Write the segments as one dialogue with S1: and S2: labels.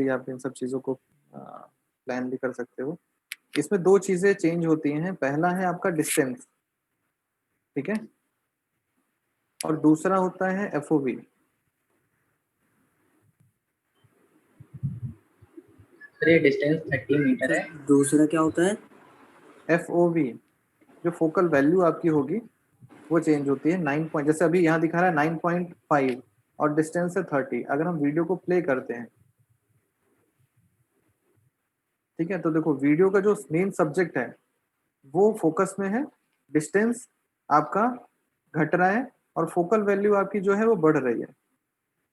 S1: आप इन सब चीज़ों को प्लान भी कर सकते हो। इसमें 2 चीज़ें चेंज होती हैं, पहला है आपका डिस्टेंस, ठीक है? और दूसरा होता है एफओवी।
S2: सर ये डिस्टेंस 30 मीटर है।
S3: दूसरा क्या होता है?
S1: एफओवी, जो फोकल वैल्यू आपकी होगी वो चेंज होती है 9 पॉइंट, जैसे अभी यहाँ दिखा रहा है 9.5 और डिस्टेंस है 30। अगर हम वीडियो को प्ले करते हैं, ठीक है, तो देखो वीडियो का जो मेन सब्जेक्ट है वो फोकस में है, डिस्टेंस आपका घट रहा है और फोकल वैल्यू आपकी जो है वो बढ़ रही है।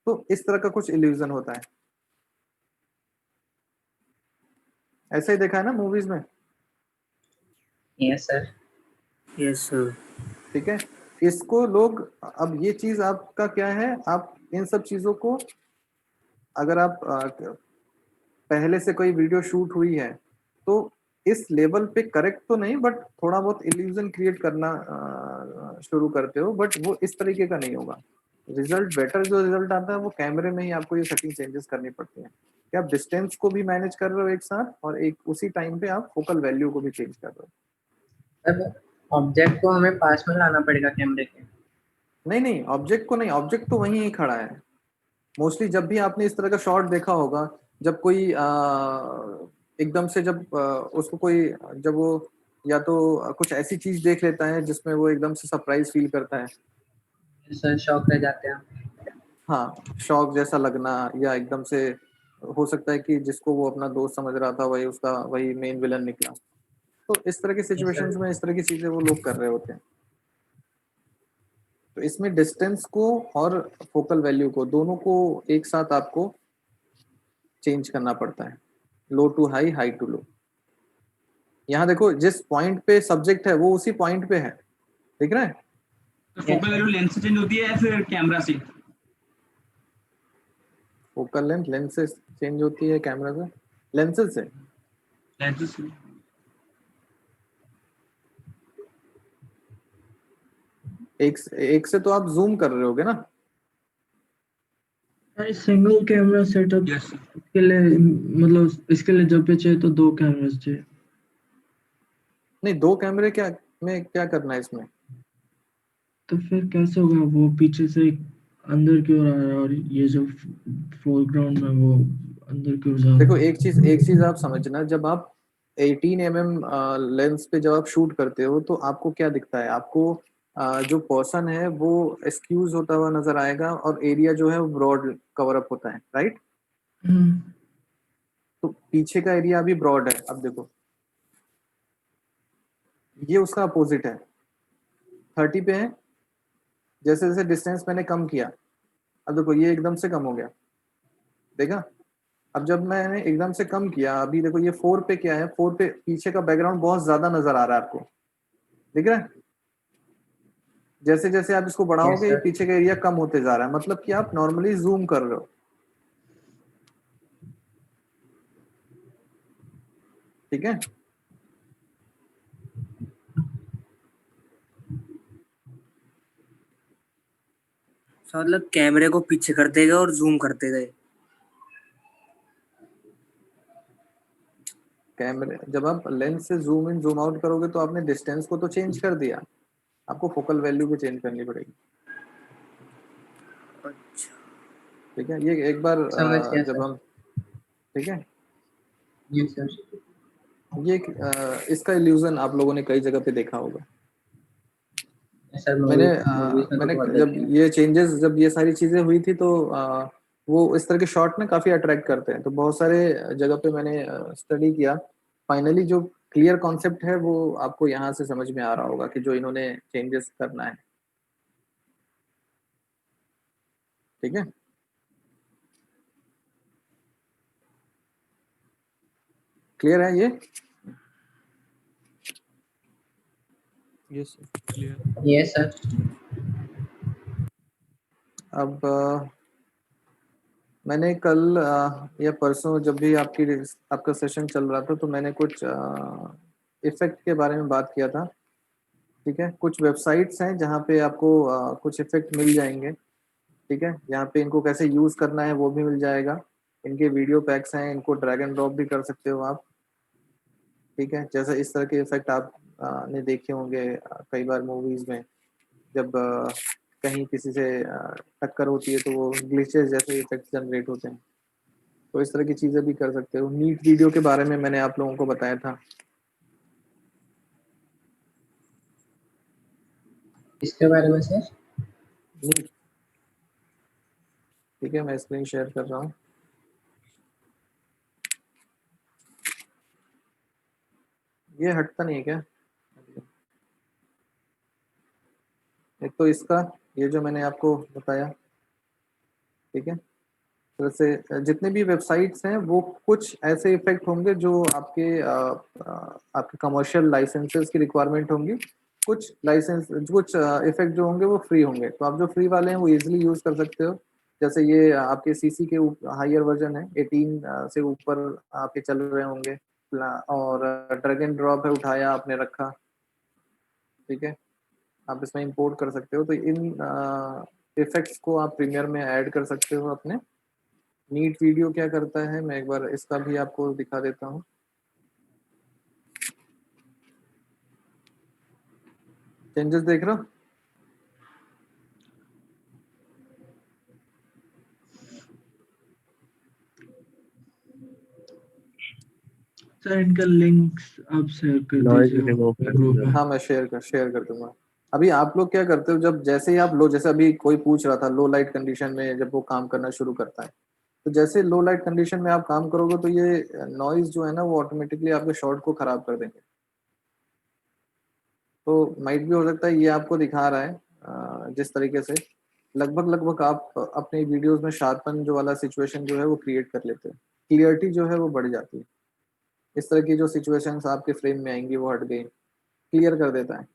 S1: तो इस तरह का कुछ इल्यूजन होता है। ऐसे ही देखा है ना मूवीज में?
S2: Yes sir.
S3: Yes sir.
S1: ठीक है, इसको लोग, अब ये चीज आपका क्या है, आप इन सब चीजों को अगर आप पहले से कोई वीडियो शूट हुई है तो इस लेवल पे करेक्ट तो नहीं, बट थोड़ा बहुत इल्यूजन क्रिएट करना शुरू करते हो, बट वो इस तरीके का नहीं होगा। रिजल्ट बेटर जो रिजल्ट आता है वो कैमरे में ही आपको ये सेटिंग चेंजेस करनी पड़ती है कि आप डिस्टेंस को भी मैनेज कर रहे हो एक साथ और एक उसी टाइम पे आप फोकल वैल्यू को भी चेंज कर रहे हो।
S2: सर ऑब्जेक्ट को हमें पास में लाना पड़ेगा कैमरे के?
S1: नहीं, ऑब्जेक्ट को नहीं, ऑब्जेक्ट तो वहीं ही खड़ा है। मोस्टली जब भी आपने इस तरह का शॉट देखा होगा, जब कोई एकदम से जब उसको कोई, जब वो या तो कुछ ऐसी चीज देख लेता है जिसमें वो एकदम से सरप्राइज फील करता है,
S2: सर शॉक रह जाते हैं।
S1: हाँ, शॉक जैसा लगना, या एकदम से हो सकता है कि जिसको वो अपना दोस्त समझ रहा था वही मेन विलन निकला। तो इस तरह की सिचुएशंस में इस तरह की चीजें वो लोग कर रहे होते हैं। तो इसमें डिस्टेंस को और फोकल वैल्यू को दोनों को एक साथ आपको चेंज करना पड़ता है, लो to high, high to low. यहाँ देखो जिस पॉइंट पे सब्जेक्ट है वो उसी पॉइंट पे है, दिख रहा है?
S4: तो फोकल वैल्यू लेंस से चेंज होती है या फिर कैमरा से?
S1: फोकल लेंथ लेंस से चेंज होती है, कैमरा से, लेंसेज से।
S4: लेंस से।
S1: एक से तो आप जूम कर रहे होगे ना?
S5: सिंगल कैमरा सेटअप
S4: यस
S5: के लिए, मतलब इसके लिए जब भी चाहिए तो 2 कैमरास चाहिए।
S1: नहीं, 2 कैमरे क्या में क्या करना है इसमें?
S5: तो फिर कैसे होगा? वो पीछे से अंदर की ओर आ रहा है और ये जो फोरग्राउंड में वो अंदर की ओर जा रहा
S1: देखो
S5: है।
S1: एक चीज आप समझना, जब आप 18 mm लेंस पे जब आप शूट करते हो तो आपको क्या दिखता है? आपको जो पर्सन है वो एक्सक्यूज होता हुआ नजर आएगा और एरिया जो है वो ब्रॉड कवर अप होता है, राइट? तो पीछे का एरिया अभी ब्रॉड है। अब देखो ये उसका अपोजिट है, 30 पे है। जैसे जैसे डिस्टेंस मैंने कम किया, अब देखो ये एकदम से कम हो गया, देखा? अब जब मैंने एकदम से कम किया, अभी देखो ये 4 पे क्या है, 4 पे पीछे का बैकग्राउंड बहुत ज्यादा नजर आ रहा है आपको, दिख रहा है? जैसे जैसे आप इसको बढ़ाओगे
S2: Yes,
S1: ये
S2: sir.
S1: पीछे का एरिया कम होते जा रहा है, मतलब कि आप नॉर्मली जूम कर रहे हो, ठीक है?
S3: मतलब कैमरे को पीछे करते गए और जूम करते गए।
S1: कैमरे जब आप लेंस से जूम इन जूम आउट करोगे तो आपने डिस्टेंस को तो चेंज कर दिया, आपको फोकल वैल्यू भी चेंज करनी पड़ेगी।
S3: अच्छा,
S1: ठीक है, ये एक बार
S2: समझ गया
S1: जब
S2: सर।
S1: हम, ठीक है,
S2: जी सर।
S1: ये इसका इल्यूजन आप लोगों ने कई जगह पे देखा होगा।
S2: सर
S1: मैंने
S2: में तो बहुत
S1: जब
S2: देखे हैं।
S1: ये चेंजेस, जब ये सारी चीजें हुई थी तो वो इस तरह के शॉट ना काफी अट्रैक्ट करते हैं, तो बहुत सारे जगह पे मैंने स्टडी किया। फाइनली जो क्लियर कॉन्सेप्ट है वो आपको यहाँ से समझ में आ रहा होगा कि जो इन्होंने चेंजेस करना है, ठीक है? क्लियर है ये?
S6: Yes clear.
S2: Yes sir.
S1: अब मैंने कल या परसों जब भी आपका सेशन चल रहा था तो मैंने कुछ इफेक्ट के बारे में बात किया था, ठीक है? कुछ वेबसाइट्स हैं जहाँ पे आपको कुछ इफेक्ट मिल जाएंगे, ठीक है? यहाँ पे इनको कैसे यूज करना है वो भी मिल जाएगा, इनके वीडियो पैक्स हैं, इनको ड्रैग एंड ड्रॉप भी कर सकते हो आप, ठीक है। जैसे इस तरह के इफेक्ट आप ने देखे होंगे कई बार मूवीज में, जब कहीं किसी से टक्कर होती है तो वो ग्लिचेस जैसे इफेक्ट जनरेट होते हैं, तो इस तरह की चीजें भी कर सकते हो। नीट वीडियो के बारे में मैंने आप लोगों को बताया था।
S2: इसके बारे में सर?
S1: नीट, ठीक है, मैं स्क्रीन शेयर कर रहा हूँ। ये हटता नहीं है क्या? एक तो इसका, ये जो मैंने आपको बताया, ठीक है। तो जैसे जितने भी वेबसाइट्स हैं वो कुछ ऐसे इफेक्ट होंगे जो आपके कमर्शियल लाइसेंसेस की रिक्वायरमेंट होंगी, कुछ इफेक्ट जो होंगे वो फ्री होंगे। तो आप जो फ्री वाले हैं वो इजीली यूज कर सकते हो। जैसे ये आपके सीसी के हायर वर्जन है, 18 से ऊपर आपके चल रहे होंगे, और ड्रैग एंड ड्रॉप है, उठाया आपने रखा, ठीक है, आप इसमें इंपोर्ट कर सकते हो। तो इन इफेक्ट्स को आप प्रीमियर में ऐड कर सकते हो अपने। नीट वीडियो क्या करता है, मैं एक बार इसका भी आपको दिखा देता हूँ। चेंजेस देख रहे हो?
S5: सर इनका लिंक्स आप शेयर कर दीजिए ग्रुप में।
S1: हाँ, मैं शेयर कर दूंगा। अभी आप लोग क्या करते हो, जब जैसे ही आप लो, जैसे अभी कोई पूछ रहा था, लो लाइट कंडीशन में जब वो काम करना शुरू करता है, तो जैसे लो लाइट कंडीशन में आप काम करोगे तो ये नॉइज जो है ना वो ऑटोमेटिकली आपके शॉट को खराब कर देंगे। तो माइट भी हो सकता है ये आपको दिखा रहा है जिस तरीके से लगभग लगभग आप अपने वीडियोस में शार्पन जो वाला सिचुएशन जो है वो क्रिएट कर लेते हैं, क्लियरिटी जो है वो बढ़ जाती है। इस तरह की जो सिचुएशंस आपके फ्रेम में आएंगी वो हट गई, क्लियर कर देता है।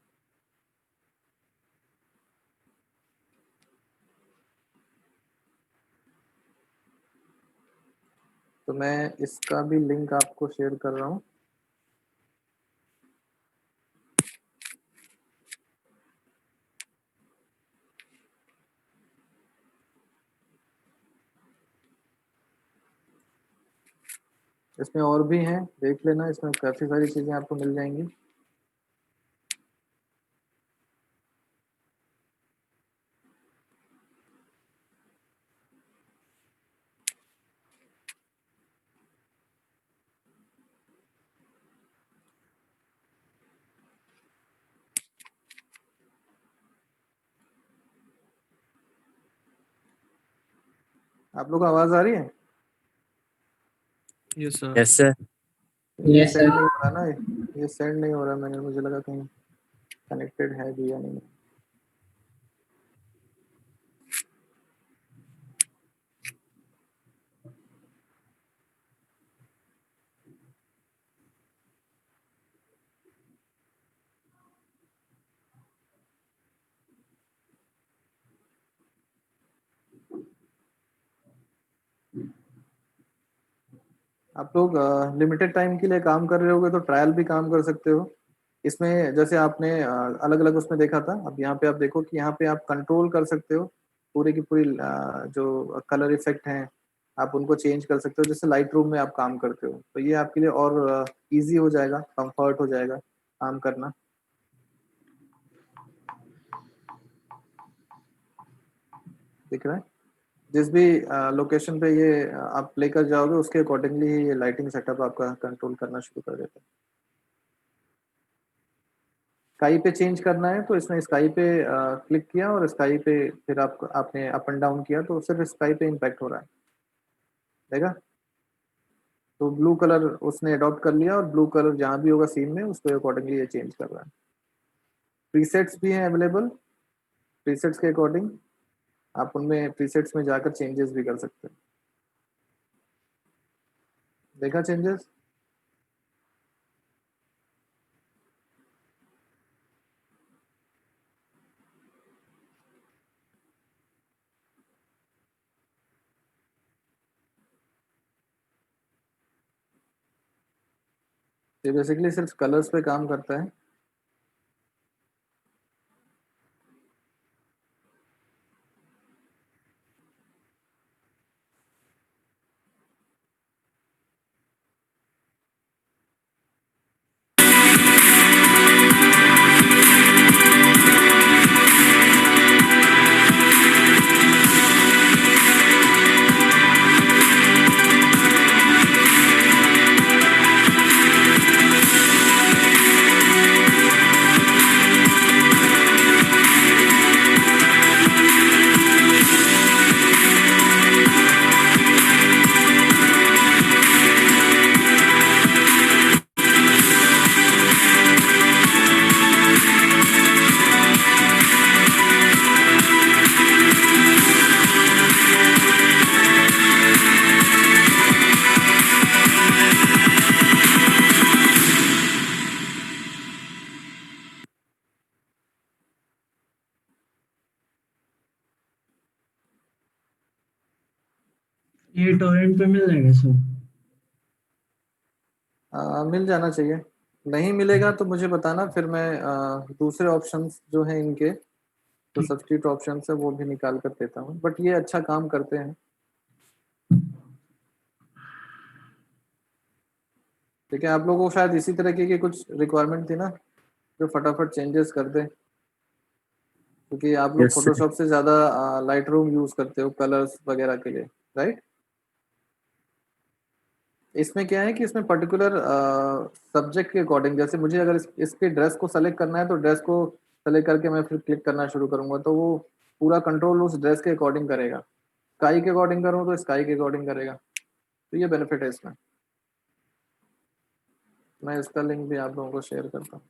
S1: तो मैं इसका भी लिंक आपको शेयर कर रहा हूँ। इसमें और भी हैं, देख लेना, इसमें काफ़ी सारी चीज़ें आपको मिल जाएंगी। आप लोग को आवाज़ आ रही है?
S6: Yes, sir.
S7: Yes sir.
S1: ये
S2: यस
S1: सेंड
S2: सर।
S1: नहीं हो रहा ना, ये सेंड नहीं हो रहा, मैंने मुझे लगा कहीं कनेक्टेड है भी या नहीं। आप लोग लिमिटेड टाइम के लिए काम कर रहे होगे तो ट्रायल भी काम कर सकते हो इसमें। जैसे आपने अलग अलग उसमें देखा था, अब यहाँ पे आप देखो कि यहाँ पे आप कंट्रोल कर सकते हो पूरी की पूरी जो कलर इफेक्ट हैं आप उनको चेंज कर सकते हो। जैसे लाइट रूम में आप काम करते हो तो ये आपके लिए और इजी हो जाएगा, कंफर्ट हो जाएगा काम करना। दिख रहा है? जिस भी लोकेशन पे ये आप लेकर जाओगे उसके अकॉर्डिंगली ये लाइटिंग सेटअप आपका कंट्रोल करना शुरू कर देता है। स्काई पे चेंज करना है तो इसमें स्काई पे क्लिक किया और स्काई पे फिर आपने अप एंड डाउन किया तो सिर्फ स्काई पे इम्पैक्ट हो रहा है, देखा? तो ब्लू कलर उसने अडॉप्ट कर लिया और ब्लू कलर जहाँ भी होगा सीन में उसके अकॉर्डिंगली ये चेंज कर रहा है। प्रीसेट्स भी हैं अवेलेबल, प्रीसेट्स के अकॉर्डिंग आप उनमें प्रीसेट्स में जाकर चेंजेस भी कर सकते हैं। देखा चेंजेस? ये बेसिकली सिर्फ कलर्स पे काम करता है।
S5: ये टोरेंट पे मिल जाएगा सर?
S1: मिल जाना चाहिए। नहीं मिलेगा तो मुझे बताना, फिर मैं दूसरे ऑप्शंस जो हैं इनके, तो सब्स्टिट्यूट ऑप्शंस है वो भी निकाल कर देता हूँ, बट ये अच्छा काम करते हैं। ठीक है, आप लोगों को शायद इसी तरह की कुछ रिक्वायरमेंट थी ना, जो फटाफट चेंजेस कर दें, क्योंकि आप लोग
S3: Yes, sir.
S1: फोटोशॉप से ज़्यादा लाइट रूम यूज़ करते हो कलर्स वगैरह के लिए, राइट? इसमें क्या है कि इसमें पर्टिकुलर सब्जेक्ट के अकॉर्डिंग, जैसे मुझे अगर इसके ड्रेस को सेलेक्ट करना है तो ड्रेस को सेलेक्ट करके मैं फिर क्लिक करना शुरू करूँगा, तो वो पूरा कंट्रोल उस ड्रेस के अकॉर्डिंग करेगा। स्काई के अकॉर्डिंग करूँ तो स्काई के अकॉर्डिंग करेगा, तो ये बेनिफिट है इसमें। मैं इसका लिंक भी आप लोगों को शेयर करता हूँ।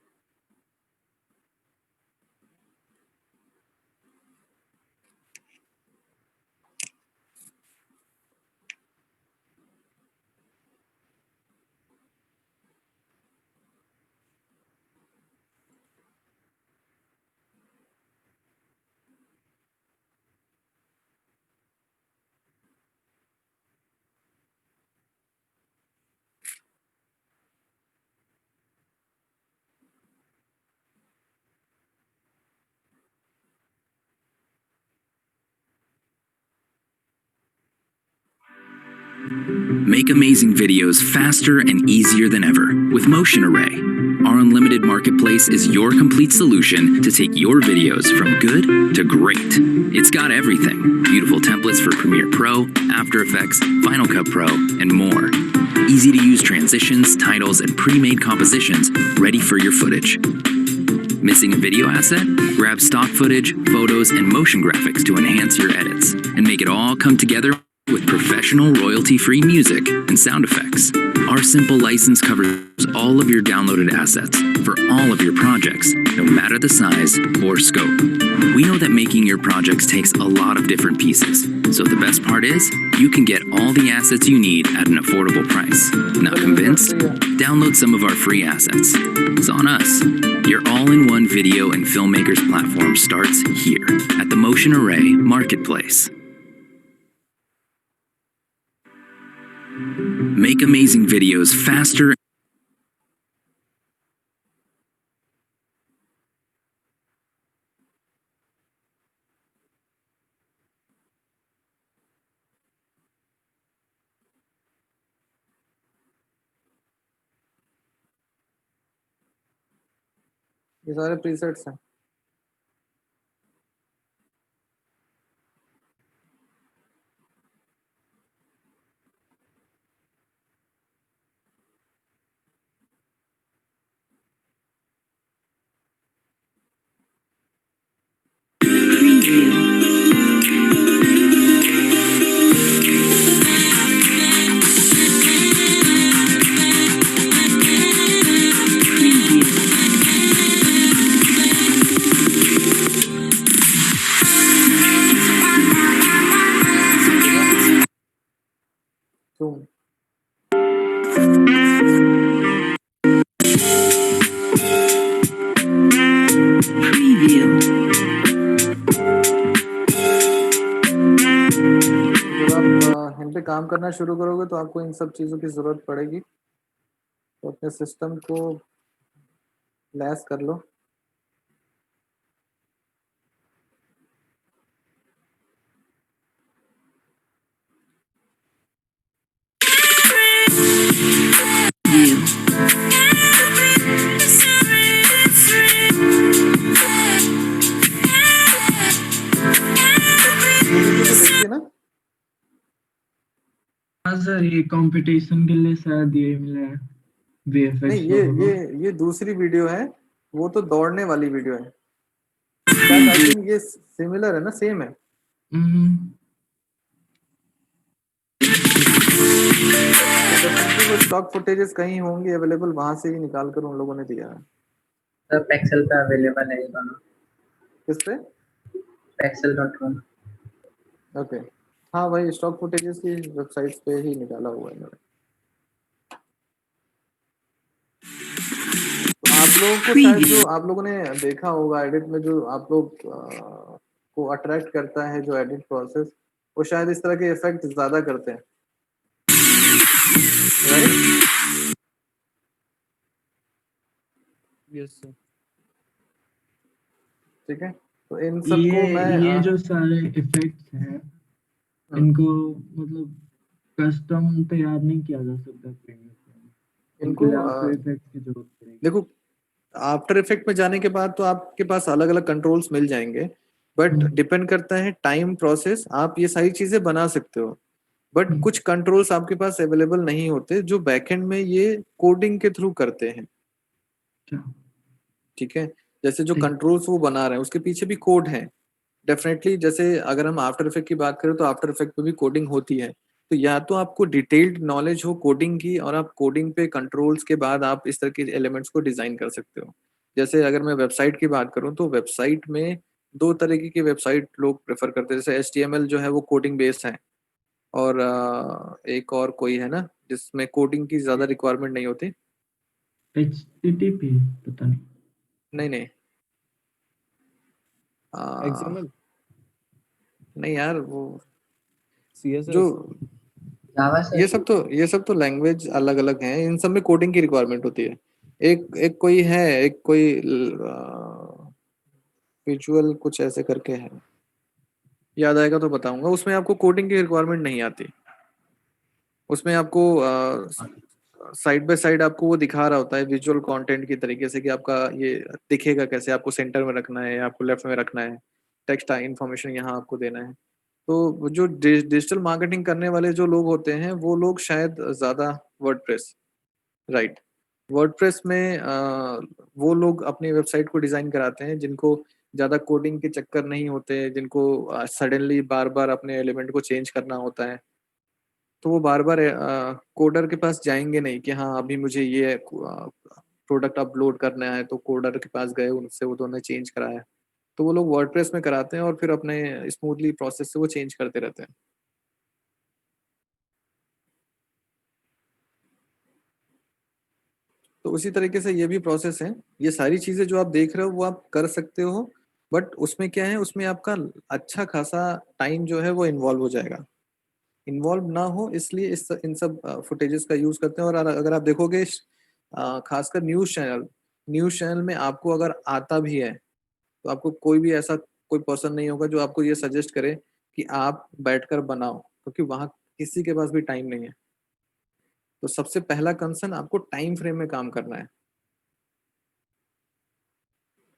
S7: Make amazing videos faster and easier than ever with Motion Array. Our unlimited marketplace is your complete solution to take your videos from good to great. It's got everything: beautiful templates for Premiere Pro, After Effects, Final Cut Pro, and more. Easy to use transitions, titles, and pre-made compositions ready for your footage. Missing a video asset? Grab stock footage, photos, and motion graphics to enhance your edits and make it all come together with professional royalty-free music and sound effects. Our simple license covers all of your downloaded assets for all of your projects, no matter the size or scope. We know that making your projects takes a lot of different pieces, so the best part is you can get all the assets you need at an affordable price. Not convinced? Download some of our free assets. It's on us. Your all-in-one video and filmmakers platform starts here at the Motion Array Marketplace. Make amazing videos faster.
S1: ये सारे presets हैं। Zoom. जब आप इन पे काम करना शुरू करोगे तो आपको इन सब चीज़ों की ज़रूरत पड़ेगी, तो अपने सिस्टम को लैस कर लो। देखिए ना,
S5: हाँ सर, ये कंपटीशन के लिए शायद ये मिला है
S1: नहीं
S5: VFX
S1: ये
S5: लोगों
S1: ये ये दूसरी वीडियो है, वो तो दौड़ने वाली वीडियो है। शायद आई थिंक ये सिमिलर है ना, सेम है। वो स्टॉक फुटेजेस कहीं होंगे अवेलेबल, वहां से ही निकाल कर उन लोगों ने दिया है।
S2: सर पेक्सल पे अवेलेबल है ये दोनों,
S1: किस पे?
S2: pexel.com।
S1: ओके, हाँ भाई, स्टॉक फुटेजेस की वेबसाइट्स पे ही निकाला हुआ है इन्होंने। तो आप लोगों को शायद, जो आप लोगों ने देखा होगा एडिट में, जो आप लोग को अट्रैक्ट करता है जो एडिट प्रोसेस, वो शायद इस तरह के इफेक्ट ज़्यादा करते हैं।
S6: Yes, sir.
S1: ठीक है, तो इन सबको मैं
S5: ये जो सारे इफेक्ट्स हैं इनको मतलब कस्टम तैयार नहीं किया जा सकता प्रीमियर में, इनके
S1: इनको
S5: लिए आफ्टर इफेक्ट्स की जरूरत पड़ेगी।
S1: देखो, आफ्टर इफेक्ट में जाने के बाद तो आपके पास अलग अलग कंट्रोल्स मिल जाएंगे, बट डिपेंड करता है टाइम प्रोसेस। आप ये सारी चीजें बना सकते हो, बट कुछ कंट्रोल्स आपके पास अवेलेबल नहीं होते जो बैकएंड में ये कोडिंग के थ्रू करते हैं। ठीक है, जैसे जो कंट्रोल्स वो बना रहे हैं उसके पीछे भी कोड है डेफिनेटली। जैसे अगर हम आफ्टर इफेक्ट की बात करें तो आफ्टर इफेक्ट पे भी कोडिंग होती है, तो या तो आपको डिटेल्ड नॉलेज हो कोडिंग की और आप कोडिंग पे कंट्रोल्स के बाद आप इस तरह के एलिमेंट्स को डिजाइन कर सकते हो। जैसे अगर मैं वेबसाइट की बात करूं तो वेबसाइट में दो तरीके की वेबसाइट लोग प्रेफर करते हैं। जैसे HTML जो है वो कोडिंग बेस्ड है, और एक और कोई है ना जिसमें कोडिंग की ज्यादा रिक्वायरमेंट नहीं होती।
S5: HTTP पता नहीं।
S1: नहीं नहीं,
S6: XML,
S1: नहीं यार, वो
S6: CSS.
S1: जो
S2: जावा
S1: ये
S2: सर।
S1: सब तो लैंग्वेज अलग अलग हैं, इन सब में कोडिंग की रिक्वायरमेंट होती है। एक एक कोई है, एक कोई विजुअल कुछ ऐसे करके है, याद आएगा तो बताऊंगा। उसमें आपको कोडिंग की रिक्वायरमेंट नहीं आती, उसमें आपको साइड बाय साइड आपको वो दिखा रहा होता है विजुअल कंटेंट की तरीके से कि आपका ये दिखेगा कैसे, आपको सेंटर में रखना है, आपको लेफ्ट में रखना है, टेक्स्ट इन्फॉर्मेशन यहाँ आपको देना है। तो वो जो डिजिटल मार्केटिंग करने वाले जो लोग होते हैं वो लोग शायद ज्यादा वर्डप्रेस, राइट, वर्डप्रेस में वो लोग अपनी वेबसाइट को डिजाइन कराते हैं जिनको ज्यादा कोडिंग के चक्कर नहीं होते, जिनको सडनली बार बार अपने एलिमेंट को चेंज करना होता है। तो वो बार बार कोडर के पास जाएंगे नहीं कि हाँ अभी मुझे ये प्रोडक्ट अपलोड करना है, तो कोडर के पास गए, उनसे वो दोनों चेंज कराया। तो वो लोग वर्डप्रेस में कराते हैं और फिर अपने स्मूथली प्रोसेस से वो चेंज करते रहते हैं। तो उसी तरीके से ये भी प्रोसेस है। ये सारी चीजें जो आप देख रहे हो वो आप कर सकते हो, बट उसमें क्या है, उसमें आपका अच्छा खासा टाइम जो है वो इन्वॉल्व हो जाएगा। इन्वॉल्व ना हो इसलिए इन सब फुटेजेस का यूज करते हैं। और अगर आप देखोगे खासकर न्यूज चैनल में आपको अगर आता भी है तो आपको कोई भी ऐसा कोई पर्सन नहीं होगा जो आपको ये सजेस्ट करे कि आप बैठकर बनाओ, क्योंकि वहां किसी के पास भी टाइम नहीं है। तो सबसे पहला कंसर्न आपको टाइम फ्रेम में काम करना है।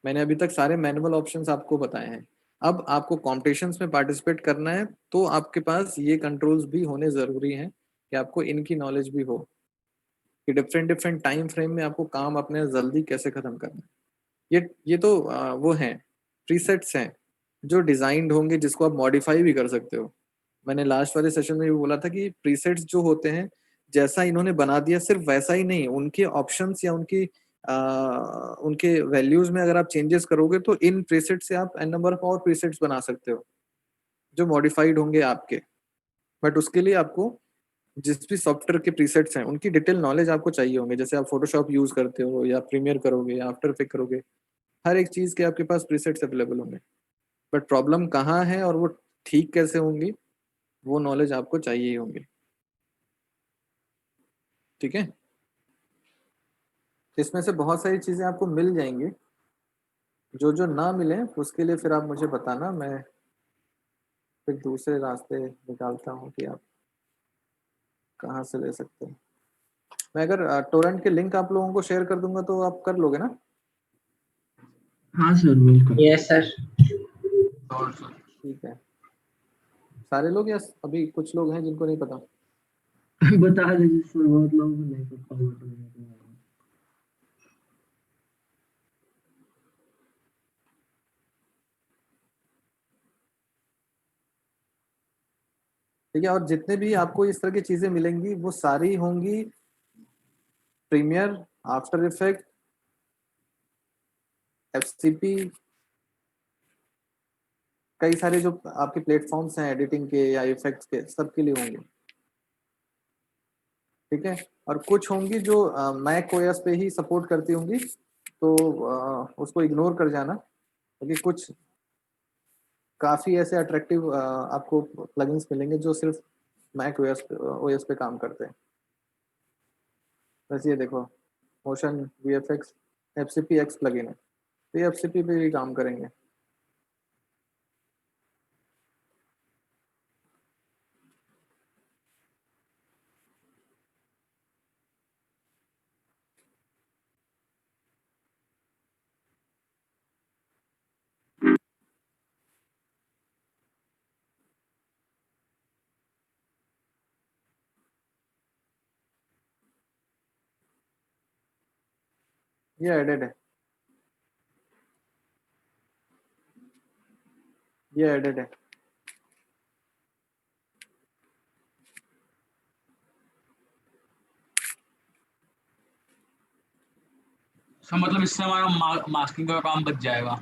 S1: मैंने अभी तक सारे मैनुअल ऑप्शंस आपको बताए हैं। अब आपको कॉम्पिटिशन्स में पार्टिसिपेट करना है तो आपके पास ये कंट्रोल्स भी होने जरूरी हैं कि आपको इनकी नॉलेज भी हो कि डिफरेंट डिफरेंट टाइम फ्रेम में आपको काम अपने जल्दी कैसे खत्म करना है। ये तो वो हैं, प्रीसेट्स हैं जो डिजाइंड होंगे जिसको आप मॉडिफाई भी कर सकते हो। मैंने लास्ट वाले सेशन में भी बोला था कि प्रीसेट्स जो होते हैं जैसा इन्होंने बना दिया सिर्फ वैसा ही नहीं, उनके ऑप्शंस या उनके वैल्यूज में अगर आप चेंजेस करोगे तो इन प्रीसेट से आप एन नंबर ऑफ और प्रीसेट्स बना सकते हो जो मॉडिफाइड होंगे आपके। बट उसके लिए आपको जिस भी सॉफ्टवेयर के प्रीसेट्स हैं उनकी डिटेल नॉलेज आपको चाहिए होंगे। जैसे आप फोटोशॉप यूज करते हो या प्रीमियर करोगे या आफ्टर इफेक्ट करोगे, हर एक चीज के आपके पास प्रीसेट्स अवेलेबल होंगे। बट प्रॉब्लम कहाँ है और वो ठीक कैसे होंगी, वो नॉलेज आपको चाहिए ही होंगी। ठीक है, इसमें से बहुत सारी चीजें आपको मिल जाएंगी, जो जो ना मिले उसके लिए फिर आप मुझे बताना, मैं फिर दूसरे रास्ते निकालता हूँ कि आप कहाँ से ले सकते हैं। मैं अगर टोरेंट के लिंक आप लोगों को शेयर कर दूंगा तो आप कर लोगे ना?
S5: हाँ सर बिल्कुल।
S2: Yes sir.
S1: ठीक है, सारे लोग या अभी कुछ लोग हैं जिनको नहीं पता?
S5: बता दीजिए सर, बहुत लोगों को नहीं पता होगा तो मैं बता दूंगा।
S1: ठीक है, और जितने भी आपको इस तरह की चीजें मिलेंगी वो सारी होंगी प्रीमियर, आफ्टर इफेक्ट, FCP, कई सारे जो आपके प्लेटफॉर्म्स हैं एडिटिंग के या इफेक्ट्स के, सबके लिए होंगे। ठीक है, और कुछ होंगी जो मैक ओएस पे ही सपोर्ट करती होंगी, तो उसको इग्नोर कर जाना, क्योंकि कुछ काफ़ी ऐसे अट्रैक्टिव आपको प्लगइन्स मिलेंगे जो सिर्फ मैक ओएस पे काम करते हैं। वैसे ये देखो, motion VFX FCP X plugin है, तो ये FCP पे भी काम करेंगे। ये एडेड है, ये एडेड है।
S4: तो मतलब इससे हमारा मास्किंग का काम बच जाएगा।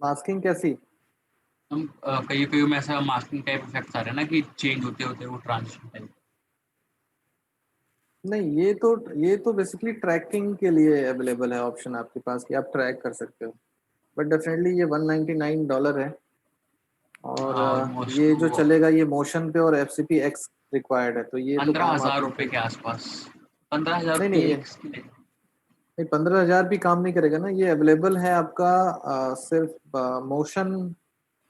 S1: मास्किंग कैसी?
S4: हम कई कई में ऐसा मास्किंग टाइप इफेक्ट्स आ रहे हैं ना कि चेंज होते होते वो ट्रांजिशन टाइप।
S1: नहीं, ये तो बेसिकली ट्रैकिंग के लिए अवेलेबल है ऑप्शन आपके पास कि आप ट्रैक कर सकते हो, बट डेफिनेटली ये $199 है। और
S4: Almost
S1: ये जो
S4: वो
S1: चलेगा ये मोशन पे और FCP X रिक्वायर्ड है, तो ये तो काम
S4: 15,000
S1: आप
S4: रुपए के आसपास। 15,000
S1: नहीं
S4: रुपए
S1: नहीं,
S4: किसके लिए?
S1: नहीं 15,000 भी काम नहीं करेगा ना। ये अवेलेबल है आपका सिर्फ मोशन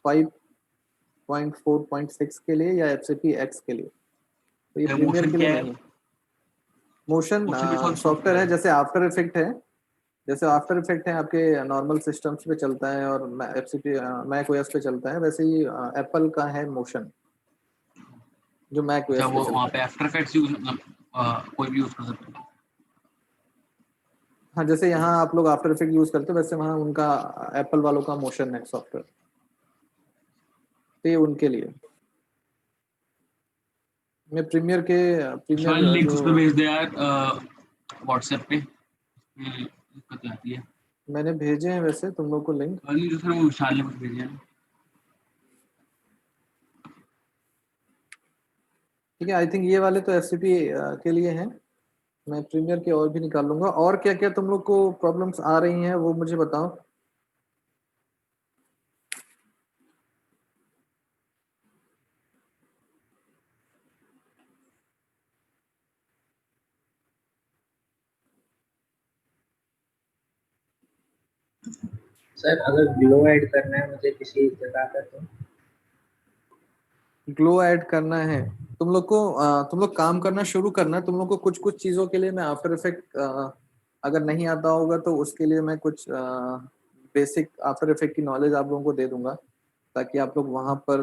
S1: 5.4.6 के लिए या FCP X के लिए, तो ये प्रीमियर
S4: मोशन
S1: के
S4: क्या
S1: लिए
S4: है?
S1: नहीं। मोशन
S4: मोशन भी कौन सा
S1: सॉफ्टवेयर है,
S4: software
S1: जैसे आफ्टर इफेक्ट है, जैसे आफ्टर इफेक्ट है आपके नॉर्मल सिस्टम्स पे चलता है और FCP मैक ओएस पे चलता है, वैसे ही एप्पल का है मोशन जो मैक
S4: अच्छा,
S1: ओएस पे
S4: वो
S1: चलता
S4: वहाँ
S1: है।
S4: पे आफ्टर इफेक्ट्स यूज कोई भी यूज कर सकता है।
S1: हाँ, जैसे यहाँ आप लोग आफ्टर इफेक्ट यूज करते हो वैसे वहाँ उनका एप्पल वालों का मोशन है सॉफ्टवेयर, तो ये उनके लिए। मैं प्रीमियर
S4: लिंक
S1: जो
S4: उस पे भेज दे यार व्हाट्सएप पे। दिक्कत आती है।
S1: मैंने भेजे हैं वैसे तुम लोग को लिंक,
S4: नहीं तो फिर वो विशाल ने कुछ भेजे हैं।
S1: ठीक है। आई थिंक ये वाले तो FCP के लिए हैं। मैं प्रीमियर के और भी निकाल लूंगा। और क्या क्या तुम लोग को प्रॉब्लम्स आ रही हैं वो मुझे बताओ।
S2: सर अगर ग्लो ऐड करना है मुझे किसी जगह पर तो
S1: ग्लो ऐड करना है तुम लोग काम करना शुरू करना है। तुम लोग को कुछ कुछ चीजों के लिए मैं आफ्टर इफेक्ट अगर नहीं आता होगा तो उसके लिए मैं कुछ बेसिक आफ्टर इफेक्ट की नॉलेज आप लोगों को दे दूंगा, ताकि आप लोग वहां पर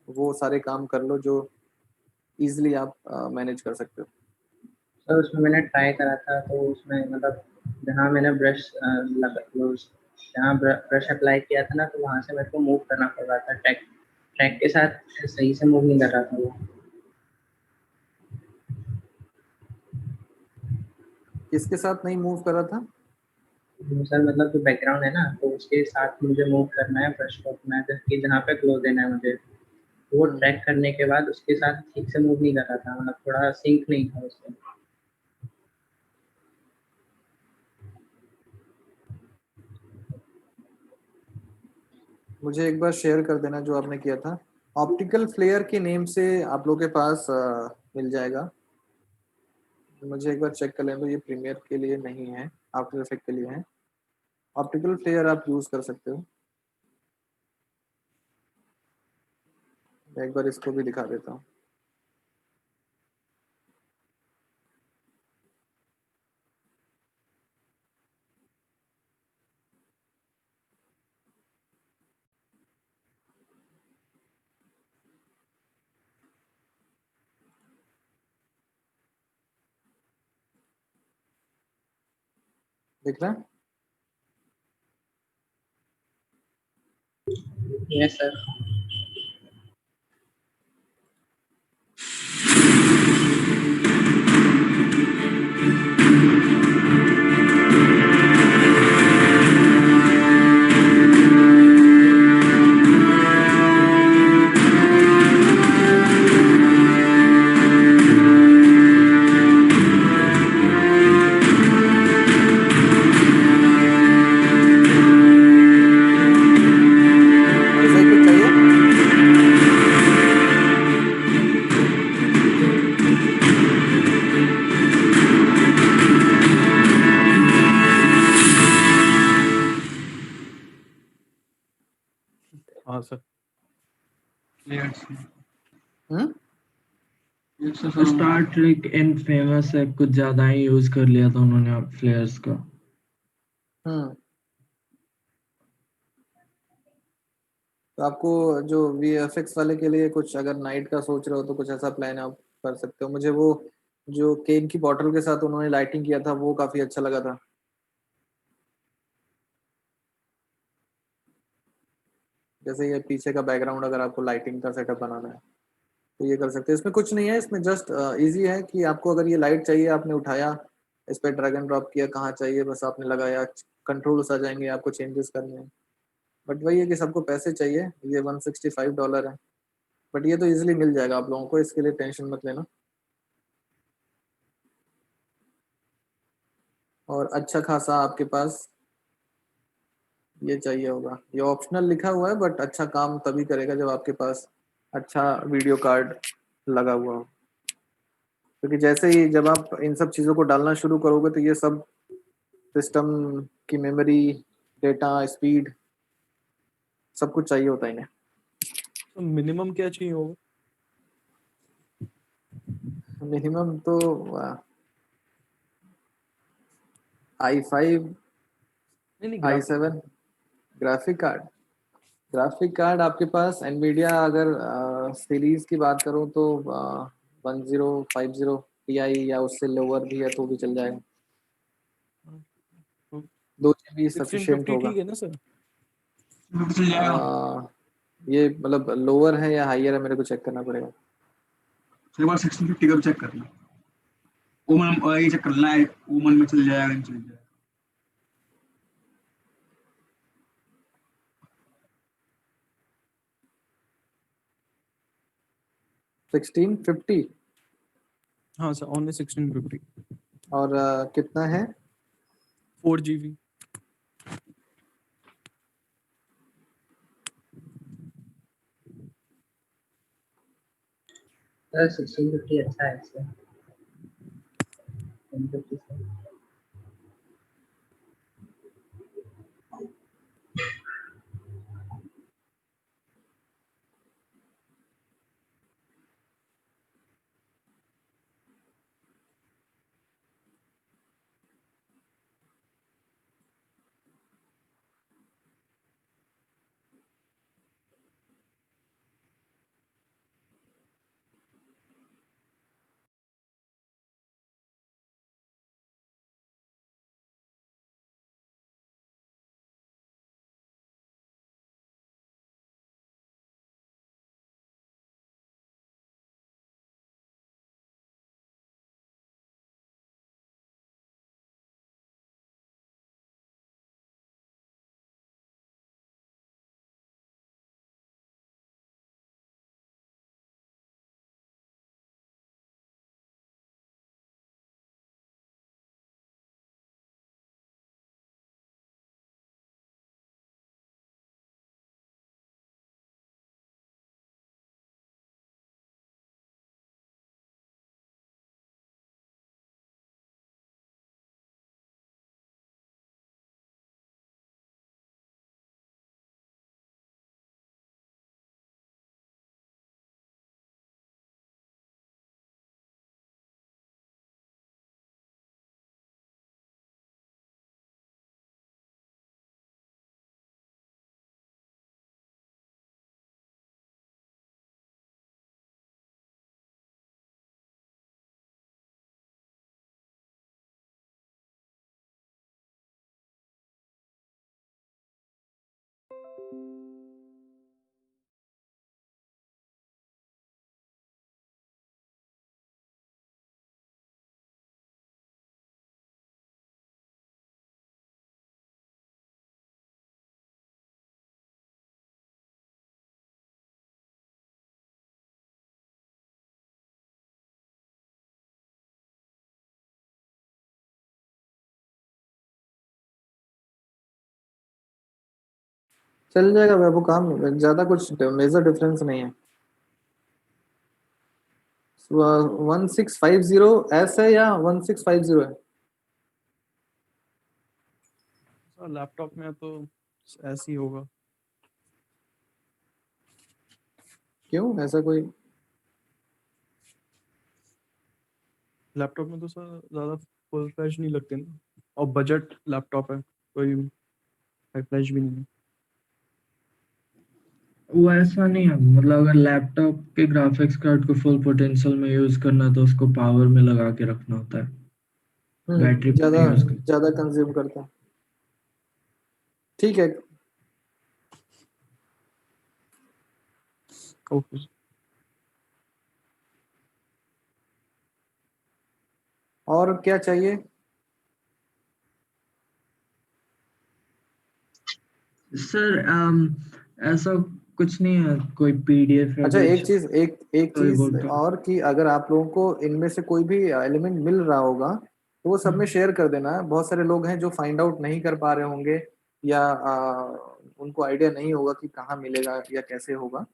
S1: वो सारे काम कर लो जो इजीली आप मैनेज कर सकते हो।
S2: सर उसमें मैंने ट्राई करा था, तो उसमें मतलब जहाँ मैंने जहाँ ब्रश अप्लाई किया था ना, तो वहाँ से मेरे को मूव करना पड़ रहा था। ट्रैक के साथ सही से मूव नहीं कर रहा था वो।
S1: किसके साथ नहीं मूव कर रहा था?
S2: सर मतलब जो बैकग्राउंड है ना, तो उसके साथ मुझे मूव करना है, ब्रश को अपना जबकि जहाँ पे क्लो देना है मुझे, वो ट्रैक करने के बाद उसके साथ ठीक से मूव नहीं कर रहा था, मतलब थोड़ा सिंक नहीं था उसमें।
S1: मुझे एक बार शेयर कर देना जो आपने किया था। ऑप्टिकल फ्लेयर के नेम से आप लोग के पास मिल जाएगा। मुझे एक बार चेक कर लें तो ये प्रीमियर के लिए नहीं है, आफ्टर इफेक्ट के लिए है। ऑप्टिकल फ्लेयर आप यूज कर सकते हो। मैं एक बार इसको भी दिखा देता हूँ। दिख रहा है?
S2: Yes sir.
S1: ऐसा ही कुछ चाहिए?
S4: फ्लेयर्स
S1: हम्म
S4: एक से थोड़ा
S5: स्टार ट्रेक एंड फेमस है, कुछ ज्यादा ही यूज कर लिया था उन्होंने फ्लेयर्स का।
S1: हम्म तो आपको जो VFX वाले के लिए कुछ अगर नाइट का सोच रहे हो तो कुछ ऐसा प्लान आप कर सकते हो। मुझे वो जो केन की बॉटल के साथ उन्होंने लाइटिंग किया था वो काफी अच्छा लगा था। जैसे ये पीछे का बैकग्राउंड अगर आपको लाइटिंग का सेटअप बनाना है तो ये कर सकते हैं। इसमें कुछ नहीं है, इसमें जस्ट इजी है कि आपको अगर ये लाइट चाहिए, आपने उठाया, इस पर ड्रैग एंड ड्रॉप किया, कहाँ चाहिए बस आपने लगाया, कंट्रोल्स आ जाएंगे, आपको चेंजेस करने हैं। बट वही है कि सबको पैसे चाहिए। ये $165 है, बट ये तो इजीली मिल जाएगा आप लोगों को, इसके लिए टेंशन मत लेना। और अच्छा खासा आपके पास ये चाहिए होगा। ये ऑप्शनल लिखा हुआ है बट अच्छा काम तभी करेगा जब आपके पास अच्छा वीडियो कार्ड लगा हुआ हो। क्योंकि जैसे ही जब आप इन सब चीज़ों को डालना शुरू करोगे तो ये सब सिस्टम की मेमोरी, डेटा, स्पीड, सब कुछ चाहिए होता है इन्हें।
S6: तो मिनिमम क्या चाहिए होगा?
S1: मिनिमम तो i5,
S6: नहीं नहीं, ग्राफिक
S1: i7 ग्राफिक कार्ड आपके पास एनवीडिया अगर सीरीज की बात करूं तो 1050 Ti या उससे लोअर भी है तो भी चल जाएगा। 2 GB सफिशिएंट
S6: 1650
S1: होगा।
S6: ठीक है ना सर?
S4: चल जाएगा।
S1: ये मतलब लोअर है या हाइयर है मेरे को चेक करना पड़ेगा।
S4: एक बार 1650 का भी चेक कर लो। ओमन ये चेक कर लेना है, ओमन में चल जाएगा नहीं चल जाएगा।
S1: 1650
S6: हाँ सर, ओनली 1650।
S1: और कितना है?
S6: 4 GB।
S2: सर 1650 अच्छा है सर। 1050 सर।
S1: चल जाएगा भाई, वो काम ज्यादा कुछ मेजर डिफरेंस नहीं है। 1650 है या 1650 है?
S6: सर लैपटॉप में तो ऐसे ही होगा।
S1: क्यों ऐसा कोई?
S6: लैपटॉप में तो सर ज़्यादा फुल फ्लैश नहीं लगते ना, और बजट लैपटॉप है, कोई हाई फ्लैश भी नहीं है।
S5: वो ऐसा नहीं है, मतलब अगर लैपटॉप के ग्राफिक्स कार्ड को फुल पोटेंशियल में यूज करना है तो उसको पावर में लगा के रखना होता है, बैटरी पे
S1: ज्यादा
S5: नहीं यूज करना।
S1: ज्यादा कंज्यूम करता है। ठीक है।
S6: ओके।
S1: और क्या चाहिए?
S5: सर ऐसा कुछ नहीं है, कोई पीडीएफ या
S1: अच्छा, एक
S5: कुछ?
S1: चीज एक
S5: सॉरी
S1: चीज
S5: बोल रहा हूँ।
S1: और कि अगर आप लोगों को इनमें से कोई भी एलिमेंट मिल रहा होगा तो वो सब में शेयर कर देना। बहुत सारे लोग हैं जो फाइंड आउट नहीं कर पा रहे होंगे, या उनको आइडिया नहीं होगा कि कहाँ मिलेगा या कैसे होगा।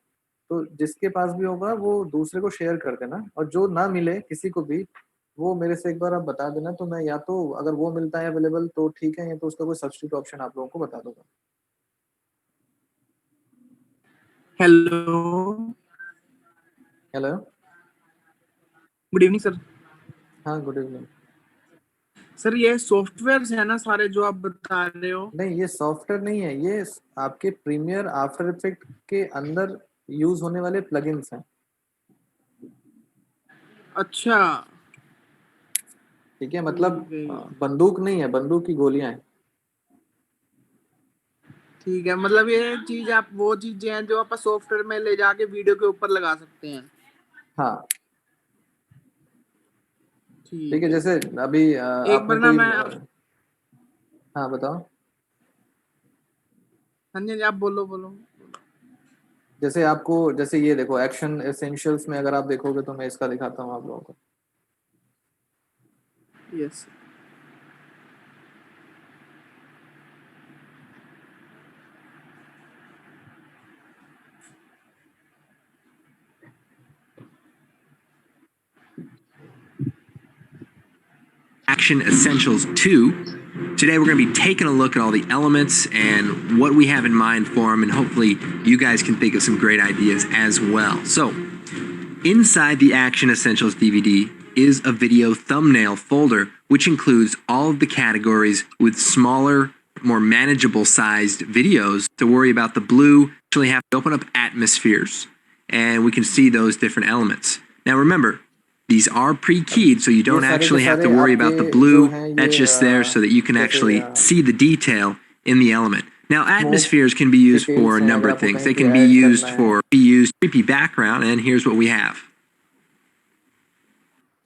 S1: तो जिसके पास भी होगा वो दूसरे को शेयर कर देना, और जो ना मिले किसी को भी वो मेरे से एक बार आप बता देना, तो मैं या तो अगर वो मिलता है अवेलेबल तो ठीक है, या तो उसका कोई सब्स्टिट्यूट ऑप्शन आप लोगों को बता दूंगा।
S8: Hello,
S1: hello.
S8: Good evening sir.
S1: हाँ, गुड इवनिंग।
S8: सर ये सॉफ्टवेयर है ना सारे जो आप बता रहे हो?
S1: नहीं, ये सॉफ्टवेयर नहीं है, ये आपके प्रीमियर आफ्टर इफेक्ट के अंदर यूज होने वाले प्लगइन्स हैं।
S8: अच्छा,
S1: ठीक है, मतलब
S8: ठीक है।
S1: बंदूक नहीं है, बंदूक की गोलियां हैं।
S8: ठीक है, मतलब ये चीज आप वो चीजें हैं जो आप सॉफ्टवेयर में ले जाके वीडियो के ऊपर लगा सकते हैं।
S1: हाँ, ठीक
S8: ठीक
S1: है।
S8: है,
S1: जैसे अभी
S8: एक
S1: आपने
S8: बार ना
S1: कोई
S8: मैं
S1: हाँ, बताओ।
S8: हाँ जी आप बोलो बोलो।
S1: जैसे आपको, जैसे ये देखो एक्शन एसेंशियल्स में अगर आप देखोगे तो मैं इसका दिखाता हूँ आप लोगों को।
S8: Yes.
S7: Action Essentials 2. Today we're going to be taking a look at all the elements and what we have in mind for them, and hopefully you guys can think of some great ideas as well. So, inside the Action Essentials DVD is a video thumbnail folder, which includes all of the categories with smaller, more manageable sized videos. To worry about the blue, actually have to open up atmospheres, and we can see those different elements. Now remember, these are pre-keyed, so you don't actually have to worry about the blue. That's just there so that you can actually see the detail in the element. Now, atmospheres can be used for a number of things. They can be used for creepy background, and here's what we have.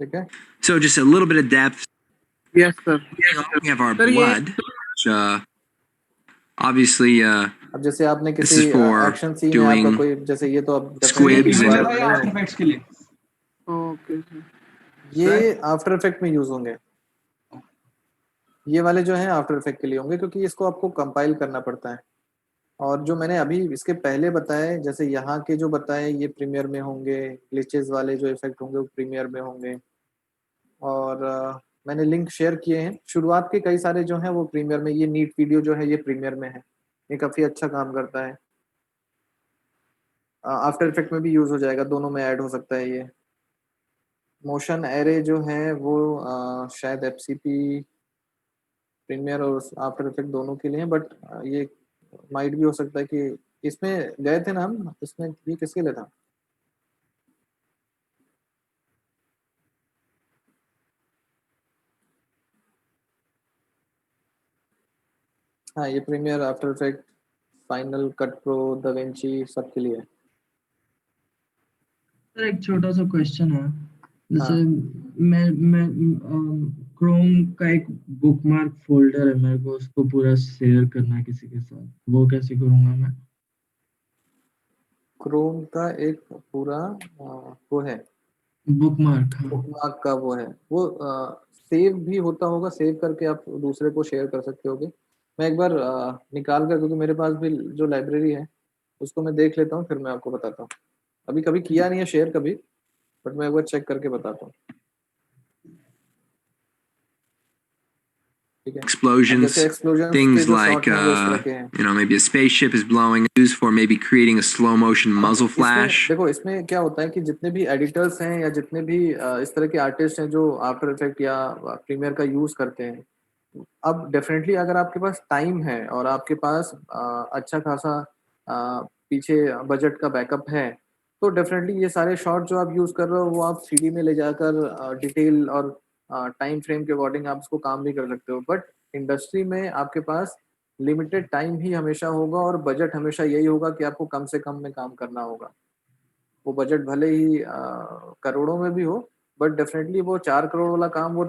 S1: ठीक है।
S7: So just a little bit of depth.
S8: Yes sir.
S7: We have our
S8: Sir, ये-
S7: blood, which obviously
S1: अब जैसे आपने
S7: this
S1: किसी
S7: is for
S1: action scene है आपका
S7: doing
S1: कोई, जैसे ये तो अब
S7: squibs and
S4: आफ्टर इफेक्ट्स के लिए
S8: ओके सर।
S1: ये आफ्टर इफेक्ट में यूज होंगे। ये वाले जो हैं आफ्टर इफेक्ट के लिए होंगे, क्योंकि इसको आपको कंपाइल करना पड़ता है। और जो मैंने अभी इसके पहले बताए, जैसे यहाँ के जो बताए, ये प्रीमियर में होंगे। ग्लिचेस वाले जो इफेक्ट होंगे वो प्रीमियर में होंगे। और मैंने लिंक शेयर किए हैं। शुरुआत के कई सारे जो हैं वो प्रीमियर में, ये नीट वीडियो जो है ये प्रीमियर में है, ये काफ़ी अच्छा काम करता है। आफ्टर इफेक्ट में भी यूज़ हो जाएगा, दोनों में ऐड हो सकता है ये। मोशन एरे जो है वो शायद एफसीपी, प्रीमियर और आफ्टर इफेक्ट दोनों के लिए, बट ये माइट भी हो सकता है कि इसमें गए थे ना हम, इसमें ये किसके लिए था? हाँ, ये Premiere, After Effect, Final Cut Pro, DaVinci सबके लिए है।
S5: सर एक छोटा सा क्वेश्चन है, जैसे
S1: हाँ।
S5: मैं क्रोम का एक बुकमार्क फोल्डर है, मेरे को उसको पूरा शेयर करना है किसी के साथ, वो कैसे करूँगा मैं?
S1: क्रोम का एक पूरा वो है,
S5: बुकमार्क। हाँ।
S1: बुकमार्क का वो है, वो सेव भी होता होगा, सेव करके आप दूसरे को शेयर कर सकते होगे। मैं एक बार निकाल कर, क्योंकि मेरे पास भी जो लाइब्रेरी है उसको मैं देख लेता हूँ, फिर मैं आपको बताता हूँ। अभी कभी किया नहीं है शेयर कभी, बट मैं एक बार चेक करके बताता हूँ। ठीक है, अब
S7: explosions,
S1: जैसे एक्सप्लोजन
S7: things
S1: के जो
S7: like
S1: शॉट हैं वो इस तरह के हैं।
S7: you know, maybe a spaceship is blowing, used for maybe creating a slow motion muzzle
S1: इसमें
S7: flash.
S1: देखो, इसमें क्या होता है कि जितने भी एडिटर्स हैं या जितने भी इस तरह के आर्टिस्ट हैं जो आफ्टर इफेक्ट या प्रीमियर का यूज करते हैं, अब डेफिनेटली अगर आपके पास टाइम है और आपके पास अच्छा खासा पीछे बजट का बैकअप है, तो डेफिनेटली ये सारे शॉट जो आप यूज कर रहे हो वो आप 3D में ले जाकर डिटेल और टाइम फ्रेम के अकॉर्डिंग आप उसको काम भी कर सकते हो। बट इंडस्ट्री में आपके पास लिमिटेड टाइम ही हमेशा होगा और बजट हमेशा यही होगा कि आपको कम से कम में काम करना होगा। वो बजट भले ही करोड़ों में भी हो, बट डेफिनेटली वो 4 करोड़ वाला काम वो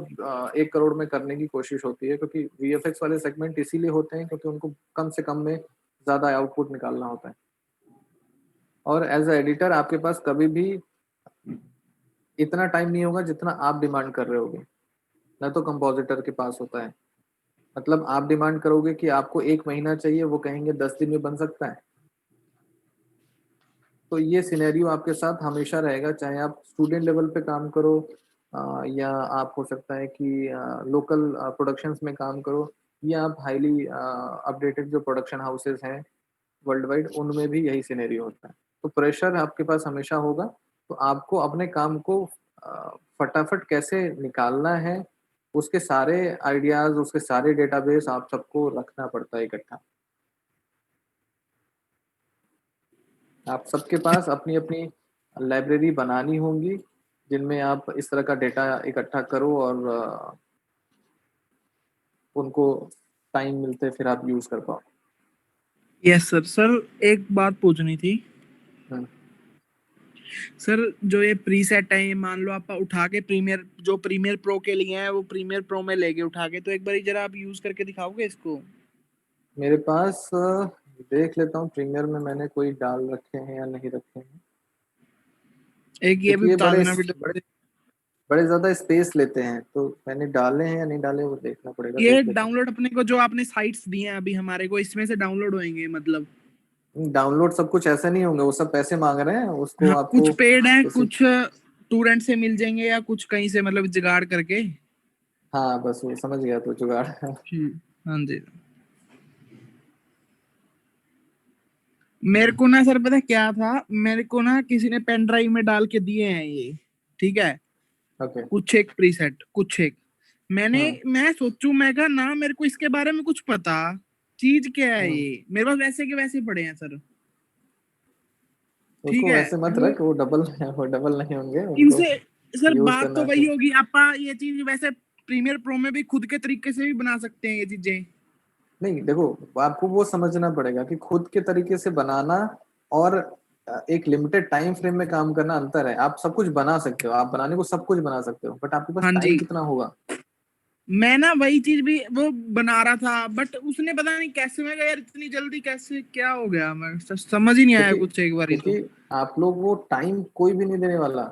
S1: 1 करोड़ में करने की कोशिश होती है, क्योंकि वीएफएक्स वाले सेगमेंट इसीलिए होते हैं क्योंकि उनको कम से कम में ज़्यादा आउटपुट निकालना होता है। और एज अ एडिटर आपके पास कभी भी इतना टाइम नहीं होगा जितना आप डिमांड कर रहे होगे, ना तो कंपोजिटर के पास होता है। मतलब आप डिमांड करोगे कि आपको 1 महीना चाहिए, वो कहेंगे 10 दिन में बन सकता है। तो ये सिनेरियो आपके साथ हमेशा रहेगा, चाहे आप स्टूडेंट लेवल पे काम करो या आप हो सकता है कि लोकल प्रोडक्शंस में काम करो, या आप हाईली अपडेटेड जो प्रोडक्शन हाउसेस हैं वर्ल्ड वाइड, उनमें भी यही सिनेरियो होता है। तो प्रेशर आपके पास हमेशा होगा, तो आपको अपने काम को फटाफट कैसे निकालना है, उसके सारे आइडियाज, उसके सारे डेटाबेस आप सबको रखना पड़ता है इकट्ठा। आप सबके पास अपनी अपनी लाइब्रेरी बनानी होंगी जिनमें आप इस तरह का डेटा इकट्ठा करो और उनको टाइम मिलते फिर आप यूज कर पाओ।
S8: Yes sir. सर एक बात पूछनी थी
S1: हम्म।
S8: सर, जो ये प्रीसेट है, मान लो आप उठा के प्रीमियर, जो प्रीमियर प्रो के लिए है वो प्रीमियर प्रो में लेके उठा के, तो एक बार जरा आप यूज करके दिखाओगे इसको?
S1: मेरे पास देख लेता हूँ प्रीमियर में मैंने कोई डाल रखे हैं या नहीं रखे हैं।
S8: एक ये भी
S1: ये
S8: बता
S1: बड़े
S8: देना।
S1: बड़े ज्यादा स्पेस लेते हैं, तो मैंने डाले हैं या नहीं डाले वो देखना पड़ेगा।
S8: ये डाउनलोड अपने को जो आपने साइट्स दी हैं अभी हमारे को, इसमें से डाउनलोड होंगे मतलब?
S1: डाउनलोड सब कुछ ऐसे नहीं होंगे, वो सब पैसे मांग रहे हैं उसको।
S8: हाँ,
S1: आपको
S8: कुछ पेड है, कुछ स्टूडेंट से मिल जाएंगे या कुछ कहीं से मतलब जुगाड़ करके।
S1: हाँ बस वो समझ गया, तो जुगाड़।
S8: हाँ जी। मेरे को ना सर पता क्या था, मेरे को ना किसी ने पेन ड्राइव में डाल के दिए हैं ये, ठीक है?
S1: ओके।
S8: कुछ एक प्रीसेट, कुछ एक मैं सोचूं, मैं कहा ना मेरे को इसके बारे में कुछ पता, चीज क्या है ये? मेरे पास वैसे के वैसे पड़े हैं सर। ठीक
S1: उसको
S8: है,
S1: वैसे मत रख, वो डबल नहीं होंगे।
S8: इनसे सर
S1: यूज
S8: बात
S1: करना
S8: तो वही होगी, आप ये चीज वैसे प्रीमियर प्रो में भी खुद के तरीके से भी बना सकते हैं ये चीजें।
S1: नहीं, देखो आपको वो समझना पड़ेगा कि खुद के तरीके से बनाना और एक लिमिटेड टाइम फ्रेम में काम करना अंतर है। आप सब कुछ बना सकते हो, आप बनाने को सब कुछ बना सकते हो, बट आपके पास
S8: हाँ
S1: टाइम
S8: जी।
S1: कितना होगा।
S8: मैं ना वही चीज भी वो बना रहा था, बट उसने पता नहीं कैसे, मैं यार इतनी जल्दी कैसे, क्या हो गया, मैं समझ ही नहीं आया कुछ एक बार।
S1: क्योंकि आप लोग वो टाइम कोई भी नहीं देने वाला।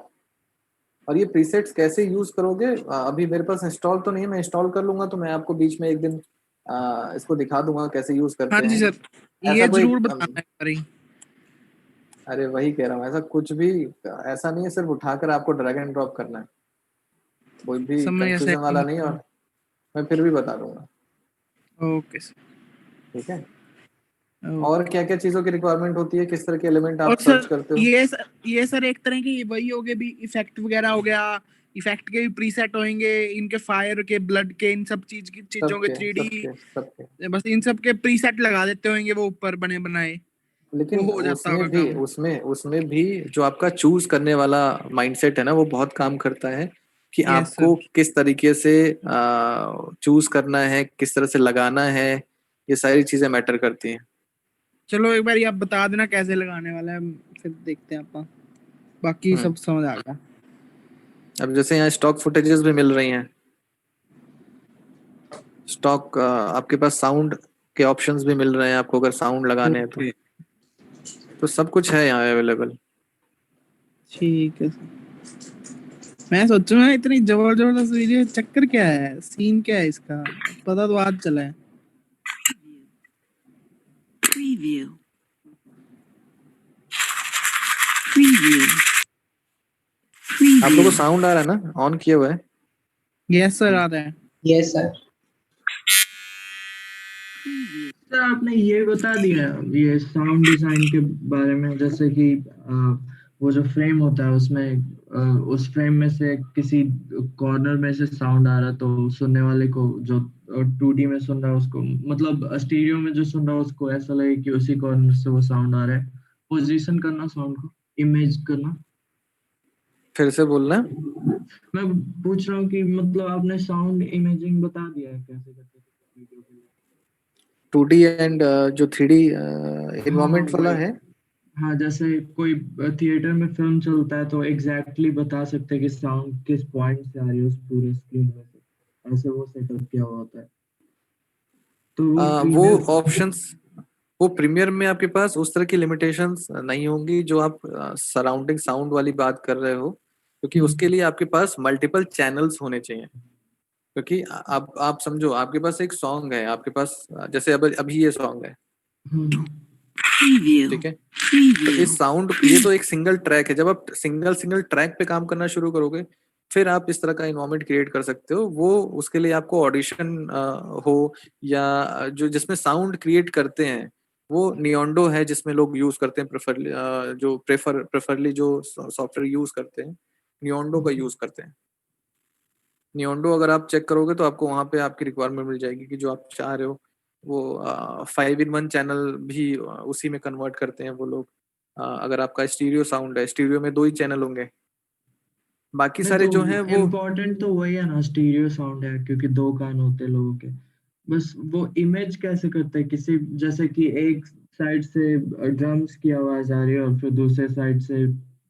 S1: और ये प्रीसेट्स कैसे यूज करोगे, अभी मेरे पास इंस्टॉल तो नहीं है, मैं इंस्टॉल कर लूंगा तो मैं आपको बीच में एक दिन इसको दिखा दूंगा कैसे यूज करते
S8: हाँ
S1: हैं।
S8: जी सर,
S1: ऐसा
S8: ये
S1: कोई
S8: जरूर बताना है।
S1: अरे वही कह रहा हूँ, ऐसा कुछ भी ऐसा नहीं है सिर्फ उठाकर आपको ड्रैग एंड ड्रॉप करना है, कोई भी कंफ्यूजन वाला नहीं है, और मैं फिर भी बता दूंगा।
S8: Okay sir.
S1: ठीक है। और क्या क्या चीजों की रिक्वायरमेंट होती है, किस तरह के एलिमेंट आप सर्च करते हो?
S8: ये सर एक तरह की वही हो गए भी, इफेक्ट वगैरह हो गया, इफेक्ट के भी प्रीसेट होंगे, इनके फायर के, ब्लड के, इन सब चीजों के 3D बस इन सब के प्रीसेट लगा देते होंगे वो ऊपर बने बनाए।
S1: लेकिन
S8: हो जाता
S1: उसमें भी जो आपका चूज करने वाला माइंडसेट है ना, वो बहुत काम करता है कि आपको किस तरीके से चूज करना है, किस तरह से लगाना है, ये सारी चीजें मैटर करती हैं।
S8: चलो एक बार आप बता देना कैसे लगाने वाला है, फिर देखते हैं आप, बाकी सब समझ आ गया।
S1: अब जैसे यहाँ स्टॉक फुटेजेस भी मिल रही हैं, स्टॉक आपके पास साउंड के ऑप्शंस भी मिल रहे हैं आपको, अगर साउंड लगाने हैं तो सब कुछ है यहाँ अवेलेबल।
S8: ठीक है, मैं सोचू ना इतनी जबरदस्त वीडियो, चक्कर क्या है, सीन क्या है इसका, पता तो आज चला है।
S9: Preview.
S1: आप लोगों को साउंड आ रहा है ना, ऑन किए हुए है?
S8: यस सर, आ रहा है।
S2: Yes sir.
S5: सर आपने ये बता दिया ये साउंड डिजाइन के बारे में, जैसे कि वो जो फ्रेम होता है उसमें उस फ्रेम में से किसी कॉर्नर में से साउंड आ रहा तो सुनने वाले को जो 2D में सुन रहा है उसको, मतलब स्टीरियो में जो सुन रहा है उसको ऐसा लगे कि उसी कॉर्नर से वो साउंड आ रहा है। पोजीशन करना साउंड को, इमेज करना।
S1: फिर से बोलना।
S5: मैं पूछ रहा हूँ कि मतलब आपने साउंड इमेजिंग बता दिया है कैसे करते हैं वीडियो के लिए।
S1: 2D एंड जो 3D इन्वायरमेंट वाला
S5: वही।
S1: है।
S5: हाँ, जैसे कोई थिएटर में फिल्म चलता है तो एग्जैक्टली बता सकते हैं कि साउंड किस पॉइंट से आ रही है उस पूरे स्क्रीन में से, ऐसे वो सेटअप किया हुआ होता है। तो वो
S1: वो
S5: प्रीमियर
S1: ऑप्शंस, वो प्रीमियर में आपके पास उस तरह की लिमिटेशंस नहीं होंगी जो आप सराउंडिंग साउंड वाली बात कर रहे हो, क्योंकि उसके लिए आपके पास मल्टीपल चैनल्स होने चाहिए। क्योंकि आप समझो, आपके पास एक सॉन्ग है, आपके पास जैसे अब अभी ये सॉन्ग है, ठीक है, तो इस साउंड, ये तो एक सिंगल ट्रैक है। जब आप सिंगल सिंगल ट्रैक पे काम करना शुरू करोगे, फिर आप इस तरह का इन्वायरमेंट क्रिएट कर सकते हो। वो उसके लिए आपको ऑडिशन हो, या जो जिसमें साउंड क्रिएट करते हैं वो नियोंडो है, जिसमें लोग यूज करते हैं प्रेफरली, जो प्रेफरली जो सॉफ्टवेयर यूज करते हैं नियोंडो का यूज करते हैं। नियोंडो अगर आप चेक करोगे तो आपको वहां पे आपकी रिक्वायरमेंट मिल जाएगी कि जो आप चाह रहे हो वो 5-in-1 चैनल भी उसी में कन्वर्ट करते हैं वो लोग। अगर आपका स्टीरियो साउंड है, स्टीरियो में 2 ही चैनल होंगे, बाकी
S5: नहीं
S1: सारे
S5: तो
S1: जो हैं वो
S5: इम्पोर्टेंट तो वही है ना, स्टीरियो साउंड है क्योंकि 2 कान होते हैं लोगों के। बस वो इमेज कैसे करते हैं किसी, जैसे कि एक साइड से ड्रम्स की आवाज आ रही है और फिर दूसरे साइड से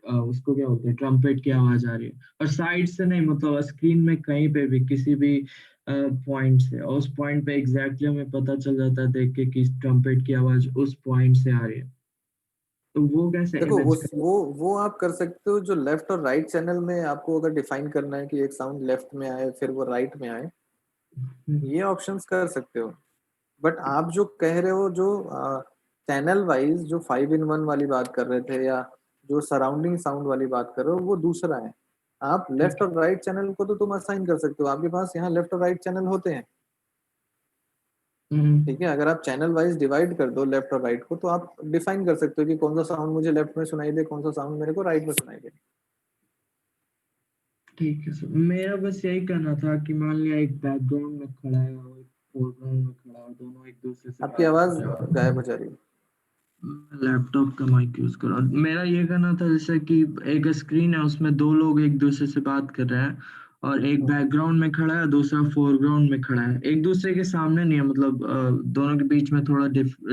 S5: उसको क्या बोलते हैं, ट्रम्पेट की आवाज आ रही है, और साइड से नहीं, मतलब स्क्रीन में कहीं पे भी किसी भी पॉइंट से, और उस पॉइंट पे एग्जैक्टली हमें पता चल जाता है देख के कि ट्रम्पेट की आवाज उस पॉइंट से आ रही है। तो वो कैसे
S1: देखो
S5: इमेज
S1: उस वो आप कर सकते हो। जो लेफ्ट और राइट चैनल में आपको अगर डिफाइन करना है कि एक साउंड लेफ्ट में आए फिर वो राइट में आए, ये ऑप्शंस कर सकते हो। बट आप जो कह रहे हो, जो चैनल वाइज जो 5-in-1 वाली बात कर रहे थे, या जो सराउंडिंग साउंड वाली बात कर रहे हो, वो दूसरा है। आप लेफ्ट और राइट चैनल को तो तुम असाइन कर सकते हो, आपके पास यहाँ लेफ्ट और राइट चैनल होते हैं, ठीक है। अगर आप चैनल वाइज डिवाइड कर दो लेफ्ट और राइट को, तो आप डिफाइन कर सकते हो कि कौन सा साउंड मुझे लेफ्ट में सुनाई दे, कौन सा साउंड मेरे को राइट में सुनाई दे।
S5: ठीक है सर, मेरा बस यही कहना था कि मान लिया एक बैकग्राउंड में खड़ा है और एक फोरग्राउंड में खड़ा है, दोनों एक दूसरे से
S1: आपकी
S5: बात
S1: आवाज
S5: कर रहे हैं।
S1: गायब हो जा रही है।
S5: मैं लैपटॉप का माइक यूज कर रहा हूँ। मेरा ये कहना था जैसे कि एक स्क्रीन है उसमें 2 लोग एक दूसरे से बात कर रहे हैं, और एक बैकग्राउंड में खड़ा है, दूसरा फोरग्राउंड में खड़ा है, एक दूसरे के सामने नहीं है, मतलब दोनों के बीच में थोड़ा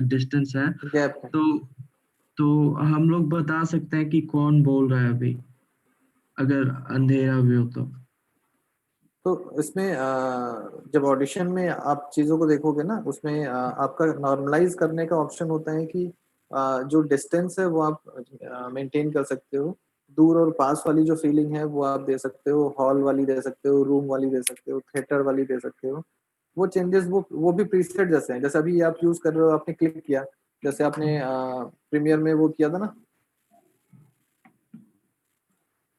S5: डिस्टेंस है।
S1: गैप है।
S5: तो हम लोग बता सकते हैं कि कौन बोल रहा है अभी, अगर अंधेरा भी हो
S1: तो इसमें जब ऑडिशन में आप चीज़ों को देखोगे ना, उसमें आपका नॉर्मलाइज करने का ऑप्शन होता है कि जो डिस्टेंस है वो आप मेंटेन कर सकते हो। दूर और पास वाली जो फीलिंग है वो आप दे सकते हो, हॉल वाली दे सकते हो, रूम वाली दे सकते हो, थिएटर वाली दे सकते हो। वो चेंजेस वो भी प्रीसेट जैसे हैं। जैसे अभी आप यूज कर रहे हो, आपने क्लिक किया, जैसे आपने प्रीमियर में वो किया था ना,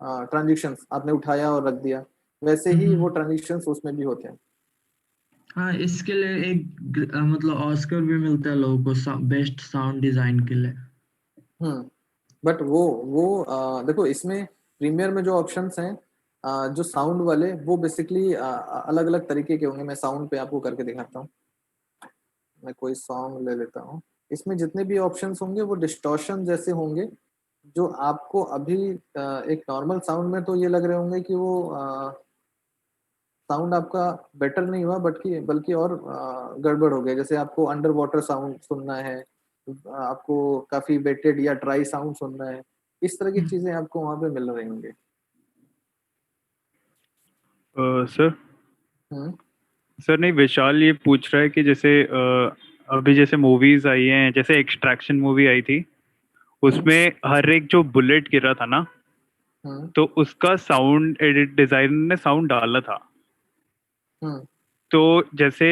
S1: ट्रांजिशंस आपने उठाया और रख दिया, वैसे ही वो ट्रांजिशंस उसमें भी होते हैं।
S5: हाँ, इसके लिए एक मतलब ऑस्कर भी मिलता है लोगों को बेस्ट साउंड डिजाइन के लिए।
S1: बट वो देखो, इसमें प्रीमियर में जो ऑप्शंस हैं जो साउंड वाले, वो बेसिकली अलग अलग तरीके के होंगे। मैं साउंड पे आपको करके दिखाता हूँ। मैं कोई सॉन्ग ले लेता हूँ। इसमें जितने भी ऑप्शंस होंगे वो डिस्टॉर्शन जैसे होंगे, जो आपको अभी एक नॉर्मल साउंड में तो ये लग रहे होंगे कि वो साउंड आपका बेटर नहीं हुआ, बल्कि और गड़बड़ हो गया। जैसे आपको अंडर वाटर साउंड सुनना है, आपको काफी वेटेड या ड्राई साउंड सुनना है, इस तरह की चीजें आपको वहां पे मिल रही होंगी।
S9: सर सर नहीं, विशाल ये पूछ रहा है कि जैसे अभी जैसे मूवीज आई हैं, जैसे एक्सट्रैक्शन मूवी आई थी, उसमें हर एक जो बुलेट गिरा था ना, तो उसका साउंड एडिट डिजाइनर ने साउंड डाला था। तो जैसे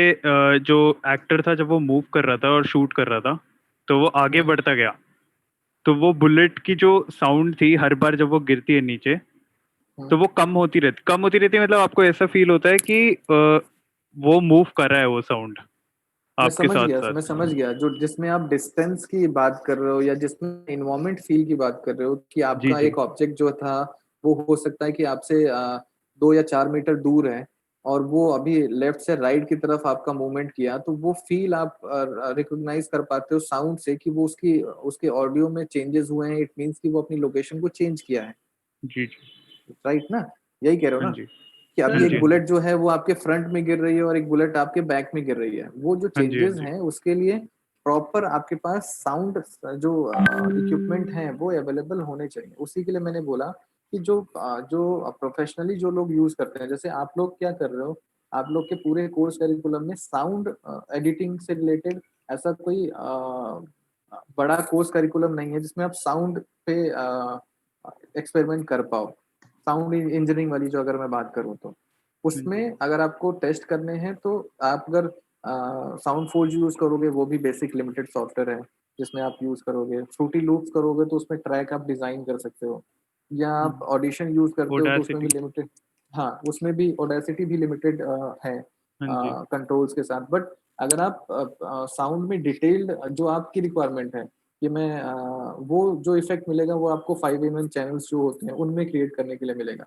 S9: जो एक्टर था जब वो मूव कर रहा था और शूट कर रहा था, तो वो आगे बढ़ता गया, तो वो बुलेट की जो साउंड थी हर बार जब वो गिरती है नीचे, तो वो कम होती रहती, मतलब आपको ऐसा फील होता है कि वो मूव कर रहा है वो साउंड। आपके साथ साथ।
S1: मैं समझ गया जो जिसमें आप डिस्टेंस की बात कर रहे हो या जिसमें इन्वायरमेंट फील की बात कर रहे हो कि
S9: जी
S1: आपका
S9: जी
S1: एक ऑब्जेक्ट जो था वो हो सकता है कि आपसे 2 या 4 मीटर दूर है और वो अभी लेफ्ट से राइट की तरफ आपका मूवमेंट किया, तो वो फील आप रिकॉग्नाइज कर पाते हो साउंड से कि वो उसकी उसके ऑडियो में चेंजेस हुए हैं। इट मींस कि वो अपनी लोकेशन को चेंज किया है,
S9: जी जी।
S1: राइट ना? यही कह रहे हो
S9: हाँ
S1: ना
S9: जी
S1: कि
S9: हाँ
S1: अभी
S9: जी
S1: एक
S9: हाँ
S1: बुलेट जो है वो आपके फ्रंट में गिर रही है और एक बुलेट आपके बैक में गिर रही है। वो जो
S9: जी हाँ
S1: चेंजेस
S9: जी।
S1: हैं उसके लिए प्रॉपर आपके पास साउंड जो इक्विपमेंट हैं वो अवेलेबल होने चाहिए। उसी के लिए मैंने बोला कि जो प्रोफेशनली जो लोग यूज करते हैं, जैसे आप लोग क्या कर रहे हो, आप लोग के पूरे कोर्स करिकुलम में साउंड एडिटिंग से रिलेटेड ऐसा कोई बड़ा कोर्स करिकुलम नहीं है जिसमें आप साउंड पे एक्सपेरिमेंट कर पाओ। साउंड इंजीनियरिंग वाली जो अगर मैं बात करूँ तो उसमें अगर आपको टेस्ट करने हैं तो आप अगर साउंड फोर्ज यूज करोगे, वो भी बेसिक लिमिटेड सॉफ्टवेयर है जिसमें आप यूज करोगे। फ्रूटी लूप्स करोगे तो उसमें ट्रैक आप डिजाइन कर सकते हो, या आप ऑडिशन यूज करते हो तो उसमें भी
S9: Audacity।
S1: लिमिटेड, हाँ उसमें भी ऑडेसिटी भी लिमिटेड है
S9: हाँ जी
S1: कंट्रोल्स के साथ। बट अगर आप साउंड में डिटेल्ड जो आपकी रिक्वायरमेंट है कि मैं वो जो इफेक्ट मिलेगा वो आपको 5 in 1 चैनल्स जो होते हैं उनमें क्रिएट करने के लिए मिलेगा,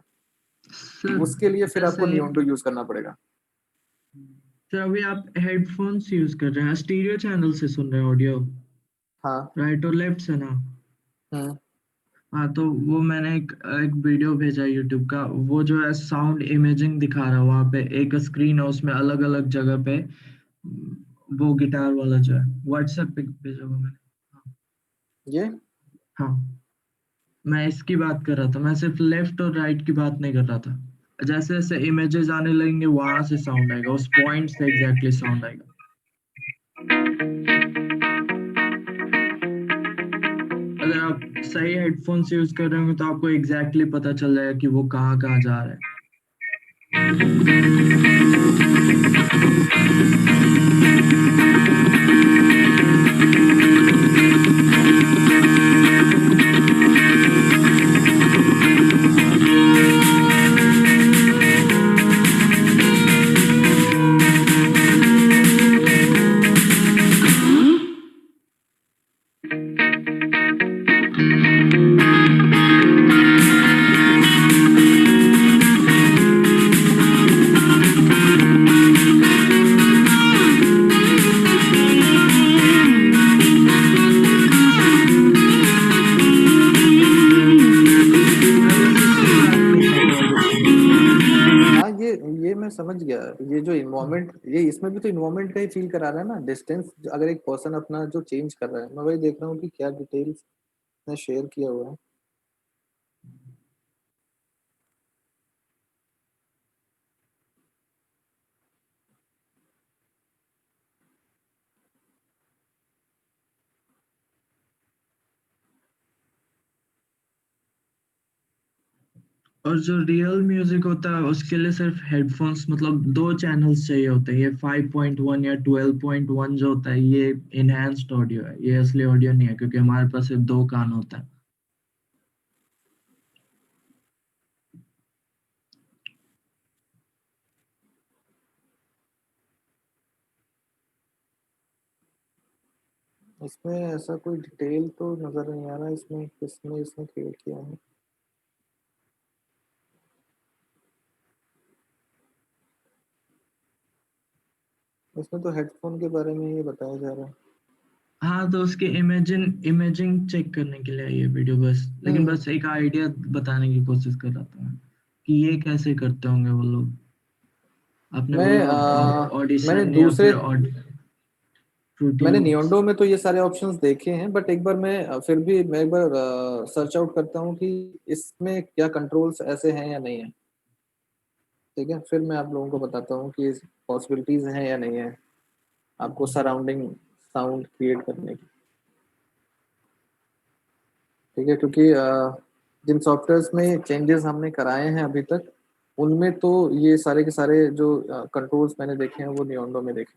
S5: सर
S1: उसके लिए फिर आपको
S5: जैसे
S1: नियोंडो यूज करना पड़ेगा।
S5: सर अभी आप हेडफोन्स यूज कर रहे हैं, स्टीरियो चैनल से सुन रहे हैं ऑडियो,
S1: हाँ।
S5: राइट और लेफ्ट से ना?
S1: हम्म।
S5: हाँ तो वो मैंने एक वीडियो भेजा यूट्यूब का, वो जो है साउंड इमेजिंग दिखा रहा है, वहाँ पे एक स्क्रीन है उसमें अलग अलग जगह पे वो गिटार वाला जो है, व्हाट्सएप पे भेजा हुआ मैंने। हाँ
S1: ये
S5: हाँ, मैं इसकी बात कर रहा था, मैं सिर्फ लेफ्ट और राइट की बात नहीं कर रहा था। जैसे जैसे इमेजेस आने लगेंगे वहां से साउंड आएगा, उस पॉइंट से एग्जैक्टली साउंड आएगा। अगर आप सही हेडफोन्स यूज कर रहे होंगे तो आपको एग्जैक्टली पता चल जाएगा कि वो कहाँ कहाँ जा रहा है।
S1: हाँ, ये मैं समझ गया। ये जो इन्वायरमेंट, ये इसमें भी तो इन्वायरमेंट का ही फील करा रहा है ना, डिस्टेंस अगर एक पर्सन अपना जो चेंज कर रहा है। मैं वही देख रहा हूँ कि क्या डिटेल्स ने शेयर किया हुआ है।
S5: और जो रियल म्यूजिक होता है उसके लिए सिर्फ हेडफोन्स, मतलब 2 चैनल्स चाहिए होते हैं। ये 5.1 या 12.1 जो होता है ये इनहैंस्ड ऑडियो है, ये असली ऑडियो नहीं है, क्योंकि हमारे पास सिर्फ 2 कान होता है।
S1: इसमें ऐसा कोई डिटेल तो नजर नहीं आ रहा इसमें किसने इसमें क्रिएट किया है। इसमें तो हेडफोन के बारे में ये बताया जा रहा है।
S5: हाँ तो उसकी इमेजिंग चेक करने के लिए ये वीडियो बस, लेकिन बस एक आइडिया बताने की कोशिश कर रहा था मैं कि ये कैसे करते होंगे वो लोग। आपने
S1: मैं
S5: बोला
S1: मैंने
S5: ऑडिशन या
S1: दूसरे
S5: फिर फ्रूटी
S1: मैंने
S5: लूप्स।
S1: नियोंडो में तो ये सारे ऑप्शंस देखे हैं, बट एक बार फिर भी मैं एक बार सर्च आउट करता हूँ कि इसमें क्या कंट्रोल्स ऐसे हैं या नहीं है। ठीक है, फिर मैं आप लोगों को बताता हूँ कि पॉसिबिलिटीज हैं या नहीं है आपको सराउंडिंग साउंड क्रिएट करने की। ठीक है, क्योंकि जिन सॉफ्टवेयर्स में चेंजेस हमने कराए हैं अभी तक, उनमें तो ये सारे के सारे जो कंट्रोल्स मैंने देखे हैं वो नियोंडो में देखे।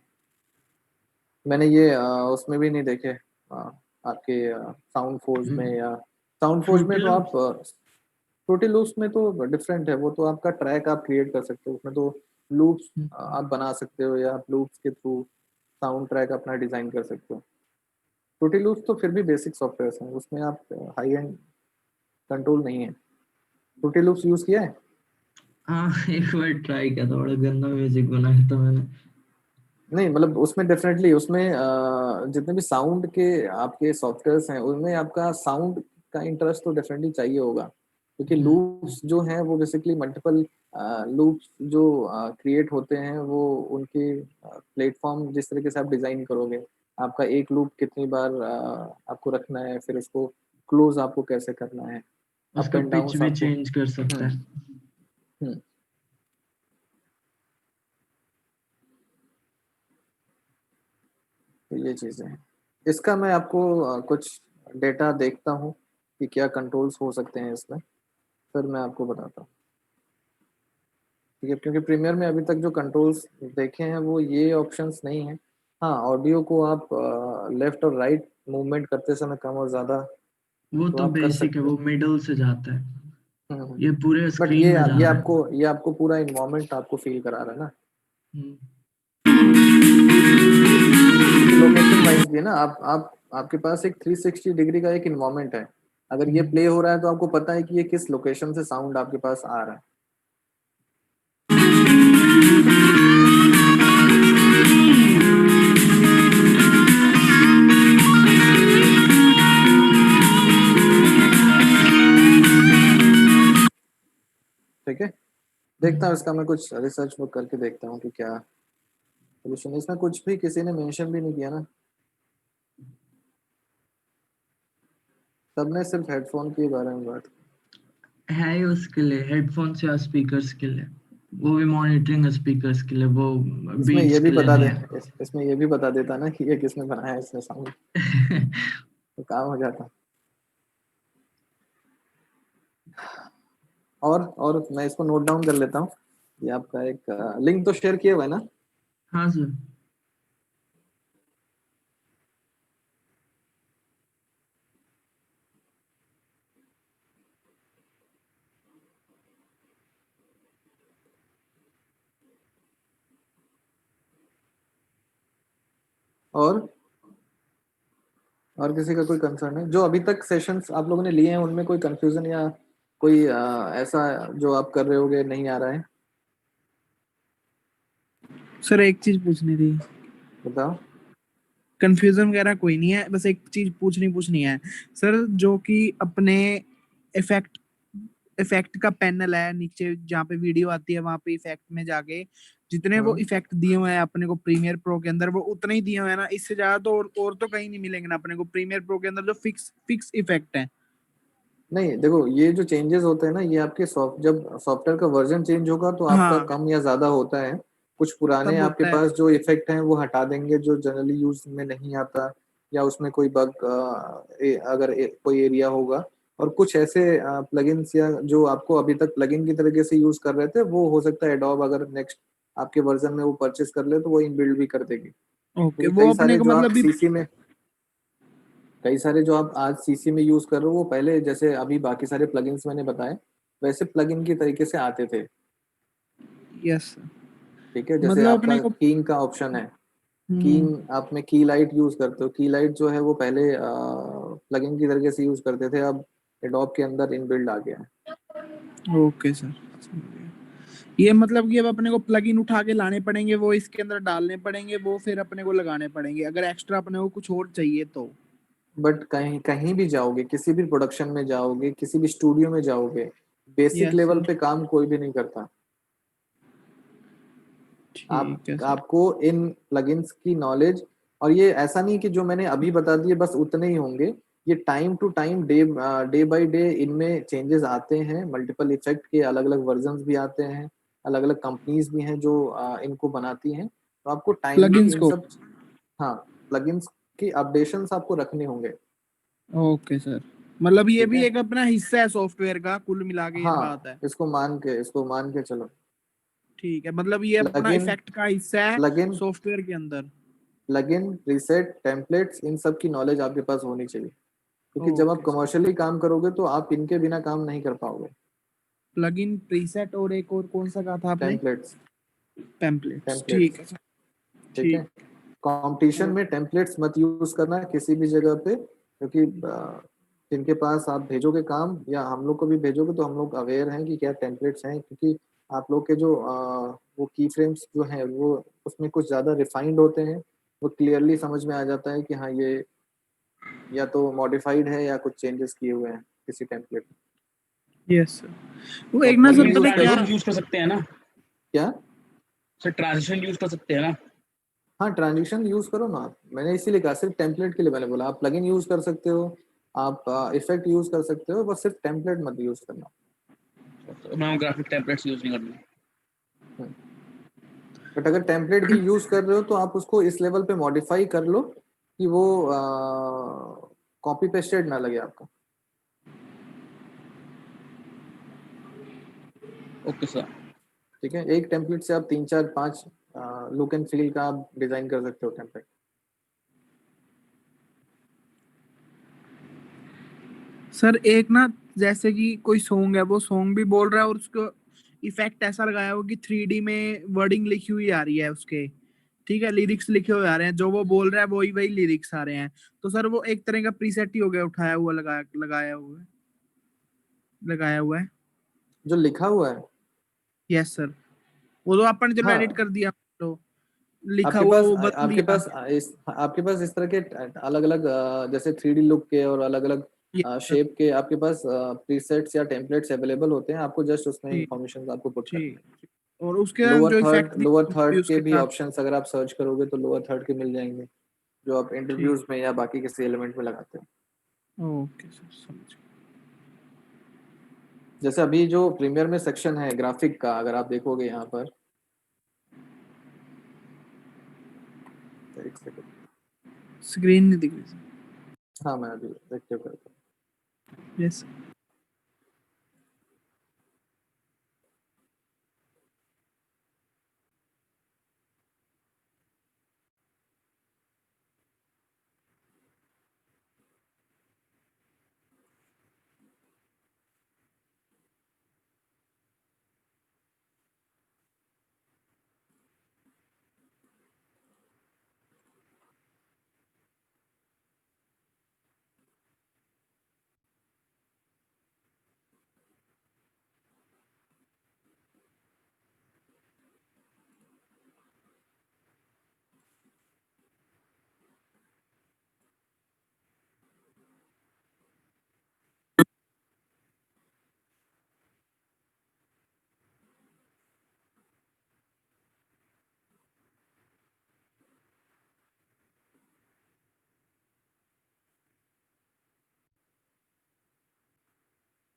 S1: मैंने ये उसमें भी नहीं देखे आपके साउंड फोर्ज में, या साउंड फोर्ज में
S5: फ्रूटी
S1: तो आप
S5: लूप्स।
S1: फ्रूटी लूप्स में तो डिफरेंट है। वो तो आपका ट्रैक आप क्रिएट कर सकते हो, उसमें तो लूप्स आप बना सकते हो या आप लूप्स के थ्रू साउंड ट्रैक अपना डिजाइन कर सकते हो। फ्रूटी लूप्स तो फिर भी बेसिक सॉफ्टवेयर हैं, उसमें आप हाई एंड कंट्रोल नहीं है। फ्रूटी लूप्स यूज किया है?
S5: हाँ एक बार ट्राई किया था, बड़ा गंदा म्यूजिक बनाया था मैंने।
S1: नहीं मतलब उसमें डेफिनेटली उसमें जितने भी साउंड के आपके सॉफ्टवेयर्स हैं उनमें आपका साउंड का इंटरेस्ट तो डेफिनेटली चाहिए होगा, क्योंकि लूप्स जो हैं वो बेसिकली मल्टीपल लूप्स जो क्रिएट होते हैं वो उनके प्लेटफॉर्म जिस तरीके से आप डिजाइन करोगे, आपका एक लूप कितनी बार आपको रखना है, फिर उसको क्लोज आपको कैसे करना है, अप
S5: उसका
S1: एंड
S5: पिच
S1: डाउन
S5: भी
S1: आपको।
S5: चेंज कर सकता है।
S1: हम्म। तो ये चीजें हैं। इसका मैं आपको कुछ डेटा देखता हूँ कि क्या कंट्रोल्स हो सकते हैं इसमें, फिर मैं आपको बताता हूँ, ठीक है? क्योंकि प्रीमियर में अभी तक जो कंट्रोल्स देखे हैं वो ये ऑप्शंस नहीं है। हाँ, ऑडियो को आप लेफ्ट और राइट मूवमेंट करते समय कम और ज़्यादा
S5: वो
S1: तो
S5: तो
S1: आप कर
S5: बेसिक है,
S1: सकते
S5: वो
S1: हो।
S5: मिडल से जाता है,
S1: हम्म।
S5: ये पूरे
S1: बट
S5: स्क्रीन में जा रहा है।
S1: ये आपको पूरा इन्वायरमेंट आपको फील करा रहा है ना,
S5: हम्म।
S1: लोकेशन वाइज भी है ना। आपके पास एक 360 डिग्री का एक इन्वायरमेंट है। अगर ये प्ले हो रहा है तो आपको पता है कि ये किस लोकेशन से साउंड आपके पास आ रहा है। ठीक है, देखता हूँ इसका मैं कुछ रिसर्च बुक करके देखता हूँ कि क्या सोल्यूशन। इसमें कुछ भी किसी ने मेंशन भी नहीं किया ना, सबने सिर्फ हेडफोन के बारे में बात की।
S5: है ही उसके लिए, हेडफोन्स या स्पीकर्स के लिए, वो भी मॉनिटरिंग स्पीकर्स के लिए, वो
S1: इसमें
S5: बीट्स
S1: ये भी
S5: के लिए
S1: बता
S5: नहीं
S1: दे,
S5: है।
S1: इसमें ये भी बता देता ना कि ये किसने बनाया है इसमें साउंड, तो काम हो जाता। और मैं इसको नोट डाउन कर लेता हूँ। ये आपका एक लिंक तो शेयर किया हुआ है ना?
S5: हाँ सर।
S1: और किसी का कोई कंसर्न है? जो अभी तक सेशंस आप लोगों ने लिए हैं उनमें कोई कंफ्यूजन या कोई ऐसा जो आप कर रहे होगे नहीं आ रहा है?
S8: सर एक चीज पूछनी थी।
S1: बताओ।
S8: कंफ्यूजन वगैरह कोई नहीं है, बस एक चीज पूछनी है सर, जो कि अपने इफेक्ट का पैनल है नीचे जहाँ पे वीडियो आती है, वहां पे इफेक्ट में जाके जितने वो इफेक्ट दिए हुए हैं अपने को प्रीमियर प्रो के अंदर, वो उतने ही दिए हुए हैं ना? इससे ज्यादा तो और तो कहीं नहीं मिलेंगे ना अपने को प्रीमियर प्रो के अंदर जो फिक्स इफेक्ट है?
S1: नहीं देखो, ये जो चेंजेस होते हैं ना, ये आपके जब सॉफ्टवेयर का वर्जन चेंज होगा तो आपका
S8: हाँ,
S1: कम या ज्यादा होता है। कुछ पुराने
S8: तब
S1: आपके
S8: होता है।
S1: पास जो इफेक्ट हैं वो हटा देंगे जो जनरली यूज में नहीं आता, या उसमें कोई बग अगर कोई एरिया होगा। और कुछ ऐसे प्लगइन्स या जो आपको अभी तक प्लगइन की तरीके से यूज कर रहे थे वो हो सकता है एडोब अगर नेक्स्ट आपके वर्जन में वो परचेस कर ले तो वो इनबिल्ड भी कर देगी।
S8: ओके,
S1: क्योंकि
S8: वो अपने को मतलब भी
S1: कई सारे जो आप आज सीसी में यूज कर रहे हो वो पहले जैसे अभी बाकी सारे प्लगइन्स मैंने बताए वैसे प्लगइन की तरीके से आते थे।
S8: यस,
S1: ठीक है, जैसे
S8: मतलब
S1: आपका
S8: अपने को
S1: कीइंग का ऑप्शन है,
S8: हम्म,
S1: कीइंग आप में की लाइट यूज करते हो। की लाइट जो है वो पहले प्लगइन की तरीके से यूज करते थे, अब एडोब के अंदर इनबिल्ड आ गया है।
S8: Okay sir. ये मतलब कि अब अपने को प्लगइन उठा के लाने पड़ेंगे, वो इसके अंदर डालने पड़ेंगे, वो फिर अपने को लगाने पड़ेंगे अगर एक्स्ट्रा अपने को कुछ और चाहिए तो।
S1: बट कहीं कहीं भी जाओगे, किसी भी प्रोडक्शन में जाओगे, किसी भी स्टूडियो में जाओगे, बेसिक
S8: यस
S1: लेवल
S8: सर,
S1: पे काम कोई भी नहीं करता।
S8: ठीक है सर।
S1: आपको इन प्लगइन्स की नॉलेज, और ये ऐसा नहीं कि जो मैंने अभी बता दिए बस उतने ही होंगे। ये time to time day by day इनमें चेंजेस आते हैं, मल्टीपल इफेक्ट के अलग अलग वर्जन्स भी आते हैं, अलग अलग कंपनीज भी हैं जो इनको बनाती हैं, तो आपको टाइमली
S8: प्लगइन्स
S1: इन
S8: को।
S1: सब, हाँ, प्लगइन्स की अपडेशंस आपको रखने होंगे।
S8: ओके सर, मतलब ये
S1: ठीक
S8: भी
S1: है,
S8: एक अपना हिस्सा है सॉफ्टवेयर का, कुल मिला के ये बात
S1: हाँ,
S8: है।
S1: इसको मान के चलो।
S8: ठीक है, मतलब ये अपना
S1: प्लगइन
S8: इफेक्ट का हिस्सा है
S1: प्लगइन
S8: सॉफ्टवेयर के अंदर।
S1: प्लगइन रीसेट टेम्पलेट्स इन सब की नॉलेज आपके पास होनी चाहिए, क्योंकि जब आप
S8: ओके सर,
S1: कमर्शियली काम करोगे तो आप इनके बिना काम नहीं कर पाओगे।
S8: प्लगइन, प्रीसेट और एक और कौन सा कहा था आपने?
S1: टेम्पलेट्स
S8: टेम्पलेट्स, ठीक
S1: टेम्पलेट्स
S8: है सर।
S1: ठीक है।
S8: ठीक।
S1: कंपटीशन में टेम्पलेट्स मत यूज करना किसी भी जगह पे, क्योंकि जिनके पास आप भेजोगे काम या हम लोग को भी भेजोगे तो हम लोग अवेयर हैं कि क्या टेम्पलेट्स हैं, क्योंकि आप लोग के जो वो की फ्रेम्स जो हैं वो उसमें कुछ ज़्यादा रिफाइंड होते हैं, वो क्लियरली समझ में आ जाता है कि हाँ ये या तो मॉडिफाइड है या कुछ चेंजेस किए हुए हैं किसी टेम्पलेट में।
S8: यस सर, वो एक ना सर पता है क्या
S10: यूज कर सकते हैं ना,
S1: क्या
S10: सर ट्रांजिशन यूज कर सकते हैं ना?
S1: हाँ ट्रांजिशन यूज करो ना, मैंने इसीलिए कहा सिर्फ टेम्पलेट के लिए मैंने बोला। आप प्लगइन यूज कर सकते हो, आप इफेक्ट यूज कर सकते हो, बस सिर्फ टेम्पलेट मत यूज करना।
S10: तो मैं ग्राफिक टेम्पलेट्स यूज नहीं करना।
S1: बट अगर टेम्पलेट भी यूज कर रहे हो तो आप उसको इस लेवल पे मॉडिफाई कर लो कि वो कॉपी पेस्टेड ना लगे आपका।
S10: Okay sir.
S1: ठीक है, एक टेम्पलेट से आप 3 4 5 लुक एंड फील का आप डिजाइन कर सकते हो टेम्पलेट।
S8: सर एक ना जैसे कि कोई सॉन्ग है, वो सॉन्ग भी बोल रहा है और उसको इफेक्ट ऐसा लगाया हो कि 3D में वर्डिंग लिखी हुई आ रही है उसके, ठीक है, लिरिक्स लिखे हुए आ रहे हैं, जो वो बोल रहा है वही वही लिरिक्स आ रहे हैं, तो सर वो एक तरह का प्रीसेट ही हो गया, उठाया हुआ लगाया हुआ है
S1: जो लिखा हुआ है।
S8: यस सर, वो तो अपन जब
S1: हाँ,
S8: एडिट कर दिया तो लिखा
S1: आपके
S8: हुआ
S1: पास
S8: वो बदल दिया।
S1: आपके पास इस तरह के अलग अलग जैसे 3D लुक के और अलग अलग
S8: Yes, sir.
S1: शेप के आपके पास प्रीसेट्स या टेम्पलेट्स अवेलेबल होते हैं, आपको जस्ट उसमें
S8: जी
S1: इंफॉर्मेशन आपको पुट करनी
S8: जी,
S1: है।
S8: और उसके जो इफेक्ट
S1: लोअर थर्ड
S8: उसके
S1: के भी
S8: साथ।
S1: ऑप्शंस अगर आप सर्च करोगे तो लोअर थर्ड के मिल जाएंगे, जो आप इंटरव्यूज में या बाकी किसी एलिमेंट में लगाते हैं।
S8: ओके सर, समझ गया।
S1: जैसे अभी जो प्रीमियर में सेक्शन है ग्राफिक का, अगर आप देखोगे यहाँ पर, एक सेकंड,
S8: स्क्रीन नहीं दिख रही सर।
S1: हाँ मैं अभी एक्टिव करता हूँ।
S8: यस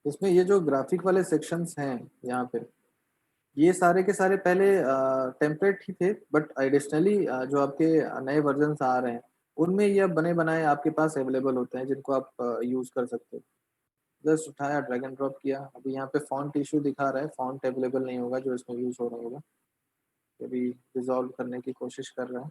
S1: इसमें ये जो ग्राफिक वाले सेक्शंस हैं यहाँ पे, ये सारे के सारे पहले टेम्पलेट ही थे, बट एडिशनली जो आपके नए वर्जन्स आ रहे हैं उनमें ये अब बने बनाए आपके पास अवेलेबल होते हैं, जिनको आप यूज कर सकते हो। जस्ट उठाया, ड्रैग एंड ड्रॉप किया। अभी यहाँ पे फॉन्ट इशू दिखा रहा है, फॉन्ट अवेलेबल नहीं होगा जो इसमें यूज हो रहा होगा, अभी रिजॉल्व करने की कोशिश कर रहा है।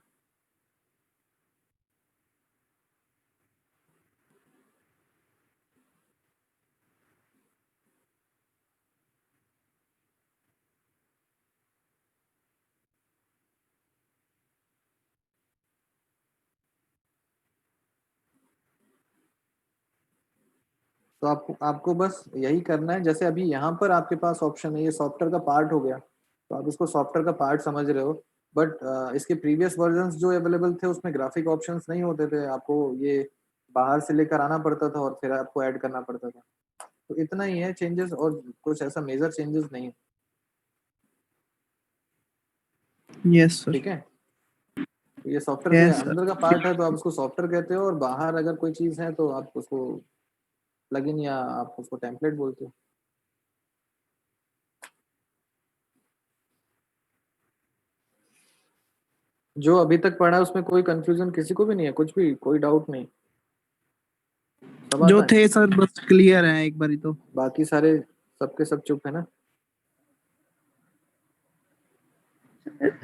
S1: तो आपको बस यही करना है। जैसे अभी यहाँ पर आपके पास ऑप्शन है, ये सॉफ्टवेयर का पार्ट हो गया, तो आप इसको सॉफ्टवेयर का पार्ट समझ रहे हो, बट इसके प्रीवियस वर्जन्स जो अवेलेबल थे उसमें ग्राफिक ऑप्शंस नहीं होते थे, आपको ये बाहर से लेकर आना पड़ता था और फिर आपको ऐड करना पड़ता था। तो इतना ही है चेंजेस, और कुछ ऐसा मेजर चेंजेस नहीं है।
S8: Yes sir.
S1: ठीक है, ये सॉफ्टवेयर
S8: यस
S1: के
S8: सर।
S1: अंदर का पार्ट है तो आप उसको सॉफ्टवेयर कहते हो, और बाहर अगर कोई चीज़ है तो आप उसको प्लगइन या आप उसको टेम्पलेट बोलते हो। जो अभी तक पढ़ा है उसमें कोई कंफ्यूजन किसी को भी नहीं है, कुछ भी कोई डाउट नहीं, सब
S8: जो
S1: आता है।
S8: थे सर बस क्लियर है एक बारी तो।
S1: बाकी सारे सबके सब चुप है ना।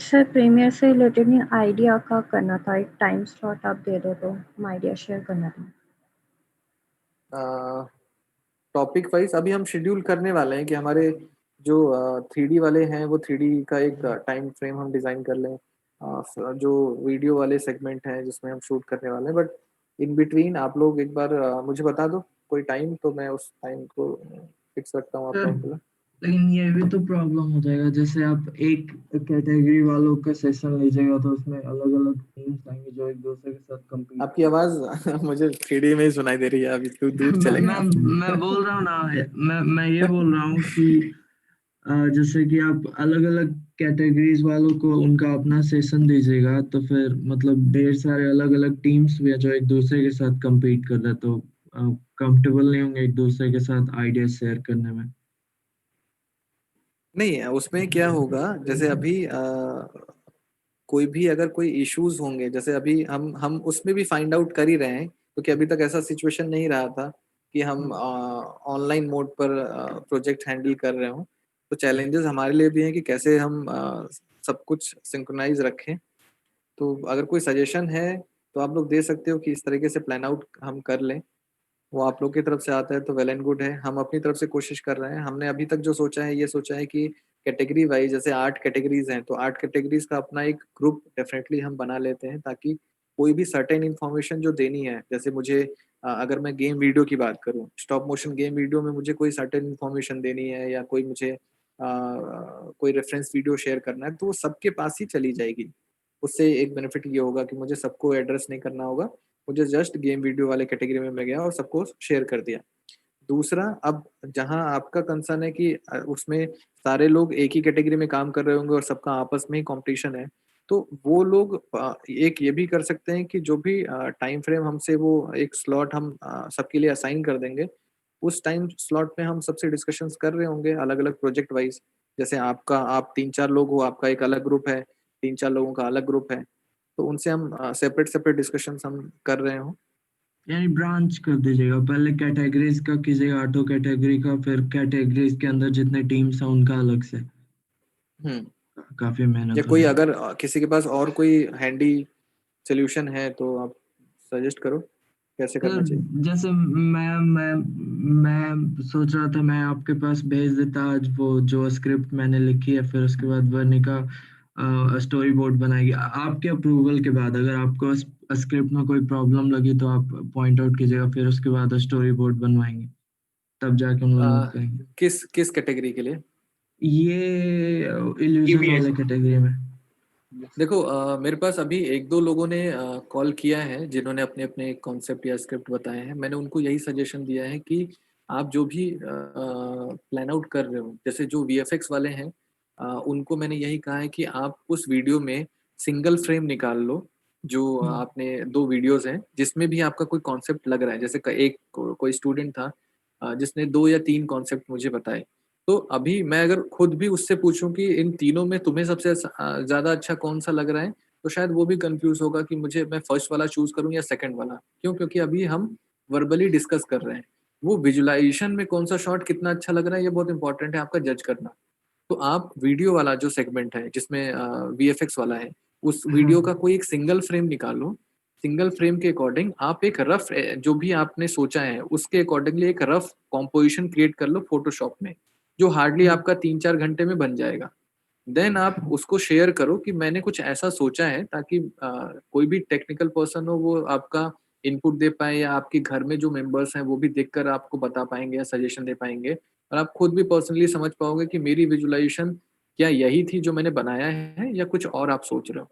S11: सर प्रीमियर से रिलेटेड नहीं, आइडिया का करना था, एक टाइम स्लॉट आप दे दो तो हम आइडिया शेयर करना था।
S1: टॉपिक वाइज अभी हम शेड्यूल करने वाले हैं कि हमारे जो 3D वाले हैं वो 3D का एक टाइम फ्रेम हम डिज़ाइन कर लें, जो वीडियो वाले सेगमेंट हैं जिसमें हम शूट करने वाले हैं, बट इन बिटवीन आप लोग एक बार मुझे बता दो कोई टाइम, तो मैं उस टाइम को फिक्स रखता हूँ आप
S5: सर,
S1: लोगों के लिए।
S5: लेकिन ये भी तो प्रॉब्लम हो जाएगा, जैसे आप एक कैटेगरी वालों का सेशन लीजिएगा तो उसमें अलग अलग टीम्स आएंगे जो एक दूसरे के साथ compete
S1: आपकी आवाज मुझे 3D में ही सुनाई दे रही है, अभी तू दूर चले गए।
S5: मैं बोल रहा हूँ ना, मैं ये बोल रहा हूँ कि जैसे कि आप अलग अलग कैटेगरीज वालों को उनका अपना सेशन दीजिएगा तो फिर मतलब ढेर सारे अलग अलग टीम्स भी हैं जो एक दूसरे के साथ compete कर रहे हैं, तो कंफर्टेबल नहीं होंगे एक दूसरे के साथ आइडिया शेयर करने में।
S1: नहीं, उसमें क्या होगा, जैसे अभी कोई भी अगर कोई इश्यूज होंगे, जैसे अभी हम उसमें भी फाइंड आउट कर ही रहे हैं, क्योंकि अभी तक ऐसा सिचुएशन नहीं रहा था कि हम ऑनलाइन मोड पर प्रोजेक्ट हैंडल कर रहे हो। तो चैलेंजेस हमारे लिए भी हैं कि कैसे हम सब कुछ सिंक्रोनाइज रखें। तो अगर कोई सजेशन है तो आप लोग दे सकते हो कि इस तरीके से प्लान आउट हम कर लें। वो आप लोग की तरफ से आता है तो वेल एंड गुड है, हम अपनी तरफ से कोशिश कर रहे हैं। हमने अभी तक जो सोचा है, ये सोचा है कि कैटेगरी वाइज, जैसे 8 कैटेगरीज हैं, तो 8 कैटेगरीज का अपना एक ग्रुप डेफिनेटली हम बना लेते हैं, ताकि कोई भी सर्टेन इन्फॉर्मेशन जो देनी है, जैसे मुझे अगर मैं गेम वीडियो की बात करूं, स्टॉप मोशन गेम वीडियो में मुझे कोई सर्टेन इन्फॉर्मेशन देनी है या कोई मुझे कोई रेफरेंस वीडियो शेयर करना है, तो वो सबके पास ही चली जाएगी। उससे एक बेनिफिट ये होगा कि मुझे सबको एड्रेस नहीं करना होगा, मुझे जस्ट गेम वीडियो वाले कैटेगरी में मैं गया और सबको शेयर कर दिया। दूसरा, अब जहां आपका कंसर्न है कि उसमें सारे लोग एक ही कैटेगरी में काम कर रहे होंगे और सबका आपस में ही कंपटीशन है, तो वो लोग एक ये भी कर सकते हैं कि जो भी टाइम फ्रेम हमसे वो एक स्लॉट हम सबके लिए असाइन कर देंगे, उस टाइम स्लॉट में हम सबसे डिस्कशंस कर रहे होंगे अलग अलग प्रोजेक्ट वाइज। जैसे आप 3-4 लोग हो, आपका एक अलग ग्रुप है, 3-4 लोगों का अलग ग्रुप है, तो उनसे हम सेपरेट डिस्कशंस हम कर रहे हो।
S5: यानी ब्रांच कर दीजिएगा, पहले कैटेगरीज का कीजिएगा, ऑटो कैटेगरी का, फिर कैटेगरीज के अंदर जितने टीम्स हैं उनका अलग से। काफी मेहनत
S1: या
S5: हो
S1: कोई
S5: जाएगी।
S1: अगर किसी के पास और कोई हैंडी सोल्यूशन है तो आप सजेस्ट करो कैसे करना चाहिए।
S5: जैसे मैं सोच रहा था मैं आपके पास भेज देता आज वो जो स्क्रिप्ट मैंने लिखी है, फिर उसके बाद वर्णिका स्टोरी बोर्ड बनाएगी आपके अप्रूवल के बाद। अगर आपको स्क्रिप्ट में कोई प्रॉब्लम लगी तो आप पॉइंट आउट कीजिएगा, फिर उसके बाद स्टोरी बोर्ड बनवाएंगे, तब जाके हम लोग मूव करेंगे।
S1: किस कैटेगरी के लिए?
S5: ये इल्यूजन वाले कैटेगरी में।
S1: देखो मेरे पास अभी 1-2 लोगों ने कॉल किया है जिन्होंने अपने अपने कॉन्सेप्ट या स्क्रिप्ट बताए हैं। मैंने उनको यही सजेशन दिया है कि आप जो भी प्लान आउट कर रहे हो, जैसे जो वीएफएक्स वाले हैं, उनको मैंने यही कहा है कि आप उस वीडियो में सिंगल फ्रेम निकाल लो। जो आपने 2 वीडियोस हैं जिसमें भी आपका कोई कॉन्सेप्ट लग रहा है, जैसे एक कोई स्टूडेंट था जिसने 2 या 3 कॉन्सेप्ट मुझे बताए, तो अभी मैं अगर खुद भी उससे पूछूं कि इन तीनों में तुम्हें सबसे ज्यादा अच्छा कौन सा लग रहा है, तो शायद वो भी कंफ्यूज होगा कि मैं फर्स्ट वाला चूज करूं या सेकंड वाला। क्यों? क्योंकि अभी हम वर्बली डिस्कस कर रहे हैं। वो विजुलाइजेशन में कौन सा शॉट कितना अच्छा लग रहा है, ये बहुत इंपॉर्टेंट है आपका जज करना। तो आप वीडियो वाला जो सेगमेंट है जिसमें वीएफएक्स वाला है, उस वीडियो का कोई एक सिंगल फ्रेम निकालो। सिंगल फ्रेम के अकॉर्डिंग आप एक रफ जो भी आपने सोचा है उसके अकॉर्डिंगली एक रफ कॉम्पोजिशन क्रिएट कर लो फोटोशॉप में, जो हार्डली आपका 3-4 घंटे में बन जाएगा। देन आप उसको शेयर करो कि मैंने कुछ ऐसा सोचा है, ताकि कोई भी टेक्निकल पर्सन हो वो आपका इनपुट दे पाए, या आपके घर में जो मेंबर्स हैं वो भी देखकर आपको बता पाएंगे या सजेशन दे पाएंगे, और आप खुद भी पर्सनली समझ पाओगे कि मेरी विजुलाइजेशन क्या यही थी जो मैंने बनाया है या कुछ और आप सोच रहे हो।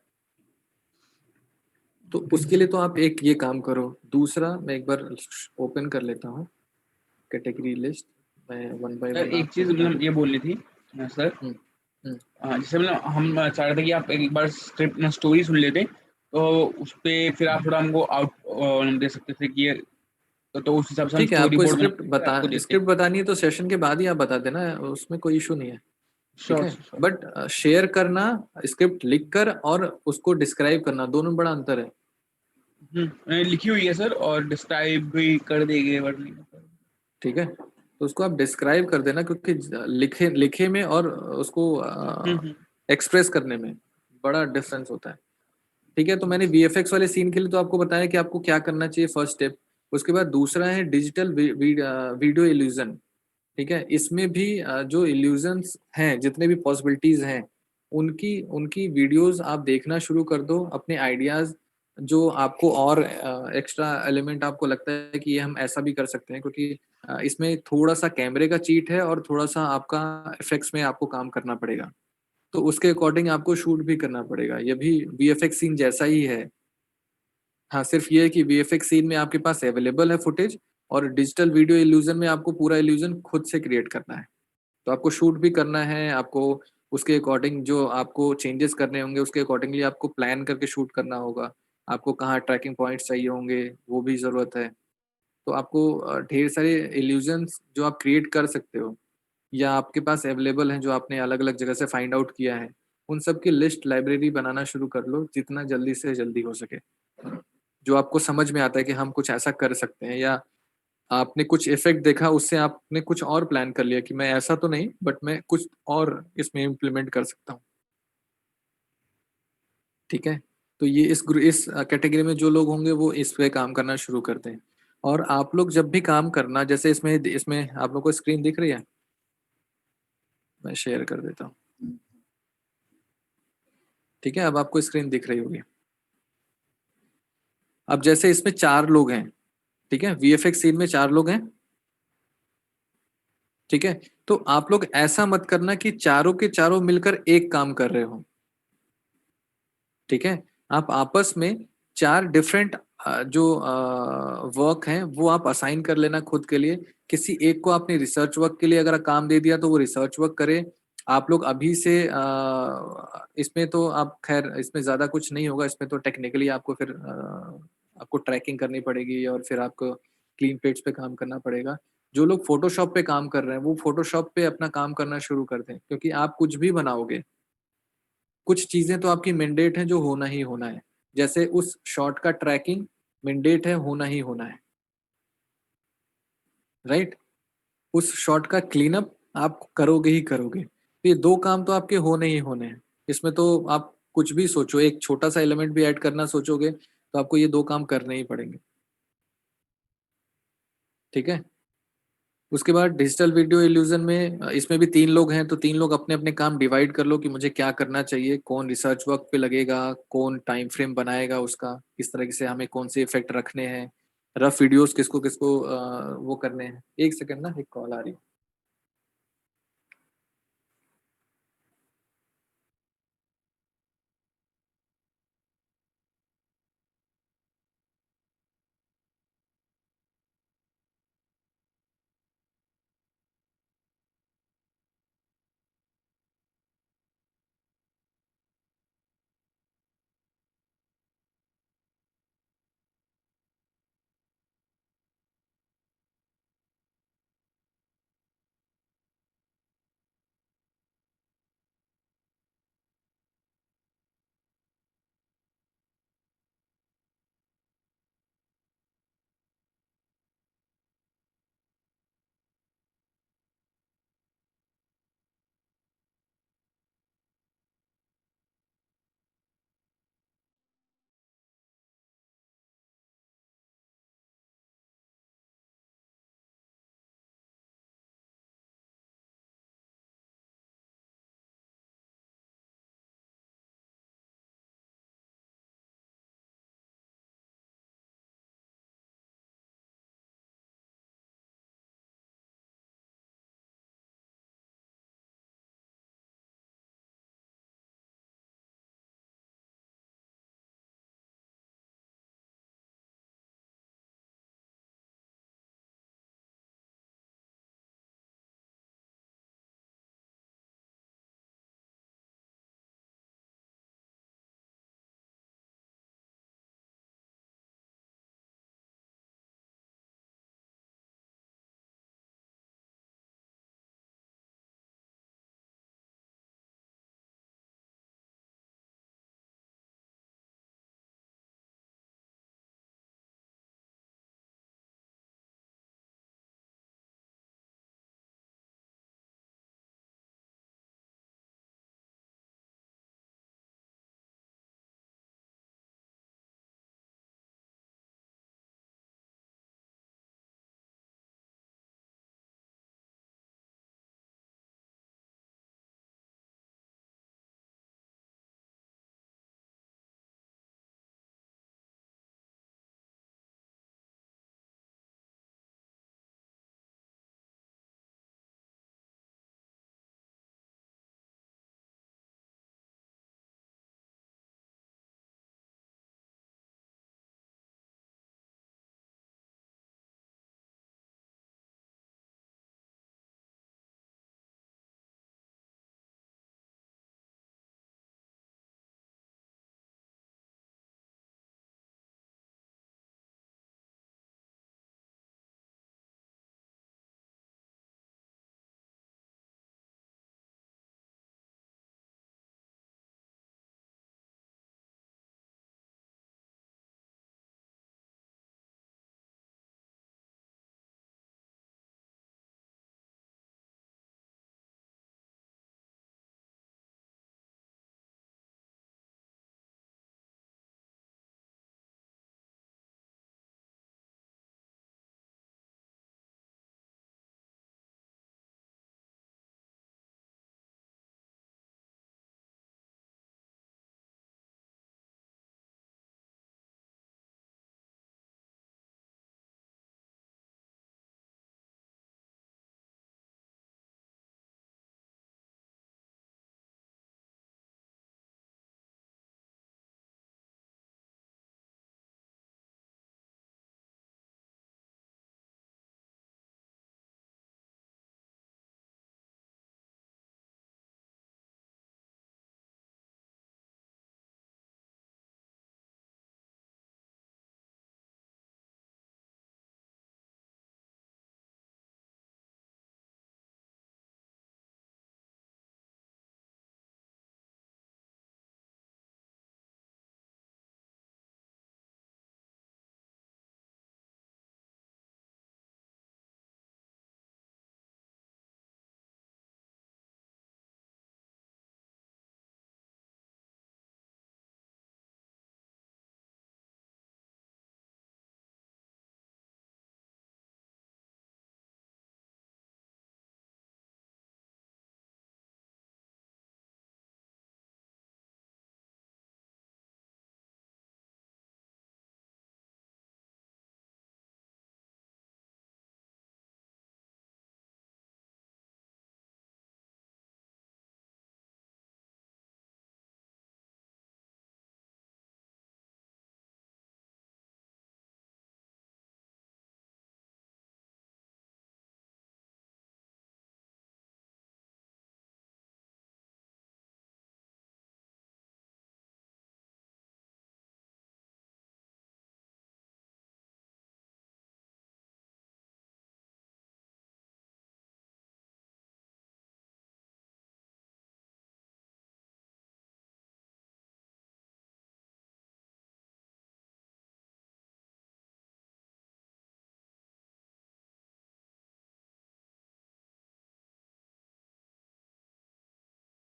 S1: तो उसके लिए तो आप एक ये काम करो। दूसरा, मैं एक बार ओपन कर लेता हूँ कैटेगरी लिस्ट, मैं वन बाय वन।
S10: एक चीज मतलब ये बोलनी थी सर, जैसे मतलब हम चाह रहे थे कि आप एक बार स्क्रिप्ट में स्टोरी सुन लेते तो उस पे फिर आप थोड़ा हमको आउट दे सकते थे कि ये तो उस हिसाब से हम
S1: ठीक है,
S10: स्टोरी
S1: आपको
S10: बोर्ड
S1: स्क्रिप्ट बतानी है तो सेशन के बाद ही आप बता देना, उसमें कोई इशू नहीं है। ठीक है, बट शेयर करना, स्क्रिप्ट लिखकर और उसको डिस्क्राइब करना, दोनों में बड़ा अंतर है।
S10: लिखी हुई है सर और डिस्क्राइब भी कर देंगे वर्ड।
S1: ठीक है, तो उसको आप डिस्क्राइब कर देना, क्योंकि लिखे में और उसको एक्सप्रेस करने में बड़ा डिफरेंस होता है। ठीक है, तो मैंने वीएफएक्स वाले सीन के लिए तो आपको बताया कि आपको क्या करना चाहिए, फर्स्ट स्टेप। उसके बाद दूसरा है डिजिटल वीडियो इल्यूजन। ठीक है, इसमें भी जो इल्यूजन्स हैं, जितने भी पॉसिबिलिटीज हैं, उनकी उनकी वीडियोस आप देखना शुरू कर दो, अपने आइडियाज जो आपको और एक्स्ट्रा एलिमेंट आपको लगता है कि ये हम ऐसा भी कर सकते हैं, क्योंकि इसमें थोड़ा सा कैमरे का चीट है और थोड़ा सा आपका इफेक्ट्स में आपको काम करना पड़ेगा, तो उसके अकॉर्डिंग आपको शूट भी करना पड़ेगा। ये भी वीएफएक्स सीन जैसा ही है। हाँ, सिर्फ ये है कि वीएफएक्स सीन में आपके पास अवेलेबल है फुटेज, और डिजिटल वीडियो इल्यूजन में आपको पूरा इल्यूजन खुद से क्रिएट करना है। तो आपको शूट भी करना है, आपको उसके अकॉर्डिंग जो आपको चेंजेस करने होंगे उसके अकॉर्डिंगली आपको प्लान करके शूट करना होगा। आपको कहाँ ट्रैकिंग पॉइंट्स चाहिए होंगे वो भी ज़रूरत है। तो आपको ढेर सारे इल्यूजन्स जो आप क्रिएट कर सकते हो या आपके पास अवेलेबल हैं, जो आपने अलग-अलग जगह से फाइंड आउट किया है, उन सब की लिस्ट लाइब्रेरी बनाना शुरू कर लो जितना जल्दी से जल्दी हो सके। जो आपको समझ में आता है कि हम कुछ ऐसा कर सकते हैं, या आपने कुछ इफ़ेक्ट देखा उससे आपने कुछ और प्लान कर लिया कि मैं ऐसा तो नहीं बट मैं कुछ और इसमें इम्प्लीमेंट कर सकता हूँ। ठीक है? तो ये इस कैटेगरी में जो लोग होंगे वो इस पे काम करना शुरू करते हैं। और आप लोग जब भी काम करना, जैसे इसमें आप लोग को स्क्रीन दिख रही है? मैं शेयर कर देता हूँ। ठीक है, अब आपको स्क्रीन दिख रही होगी। अब जैसे इसमें 4 लोग हैं, ठीक है? वीएफएक्स सीन में 4 लोग हैं, ठीक है? तो आप लोग ऐसा मत करना कि चारों के चारों मिलकर एक काम कर रहे हो, ठीक है? आप आपस में 4 डिफरेंट जो वर्क हैं वो आप असाइन कर लेना खुद के लिए। किसी एक को आपने रिसर्च वर्क के लिए अगर काम दे दिया तो वो रिसर्च वर्क करे। आप लोग अभी से इसमें तो आप खैर इसमें ज़्यादा कुछ नहीं होगा, इसमें तो टेक्निकली आपको फिर आपको ट्रैकिंग करनी पड़ेगी और फिर आपको क्लीन पेज पे काम करना पड़ेगा। जो लोग फ़ोटोशॉप पे काम कर रहे हैं वो फ़ोटोशॉप पे अपना काम करना शुरू कर दें, क्योंकि आप कुछ भी बनाओगे, कुछ चीज़ें तो आपकी मैंडेट हैं जो होना ही होना है। जैसे उस शॉट का ट्रैकिंग मैंडेट है, होना ही होना है, राइट? उस शॉट का क्लीनअप आप करोगे ही करोगे। तो ये 2 काम तो आपके होने ही होने हैं। इसमें तो आप कुछ भी सोचो, एक छोटा-सा एलिमेंट भी ऐड करना सोचोगे तो आपको ये 2 काम करने ही पड़ेंगे। ठीक है? उसके बाद डिजिटल वीडियो इल्यूज़न में इसमें भी 3 लोग हैं, तो 3 लोग अपने-अपने काम डिवाइड कर लो कि मुझे क्या करना चाहिए, कौन रिसर्च वर्क पे लगेगा, कौन टाइम फ्रेम बनाएगा उसका, किस तरीके से हमें कौन से इफ़ेक्ट रखने हैं, रफ वीडियोज़ किसको-किसको वो करने हैं। 1 सेकंड ना, एक कॉल आ रही है।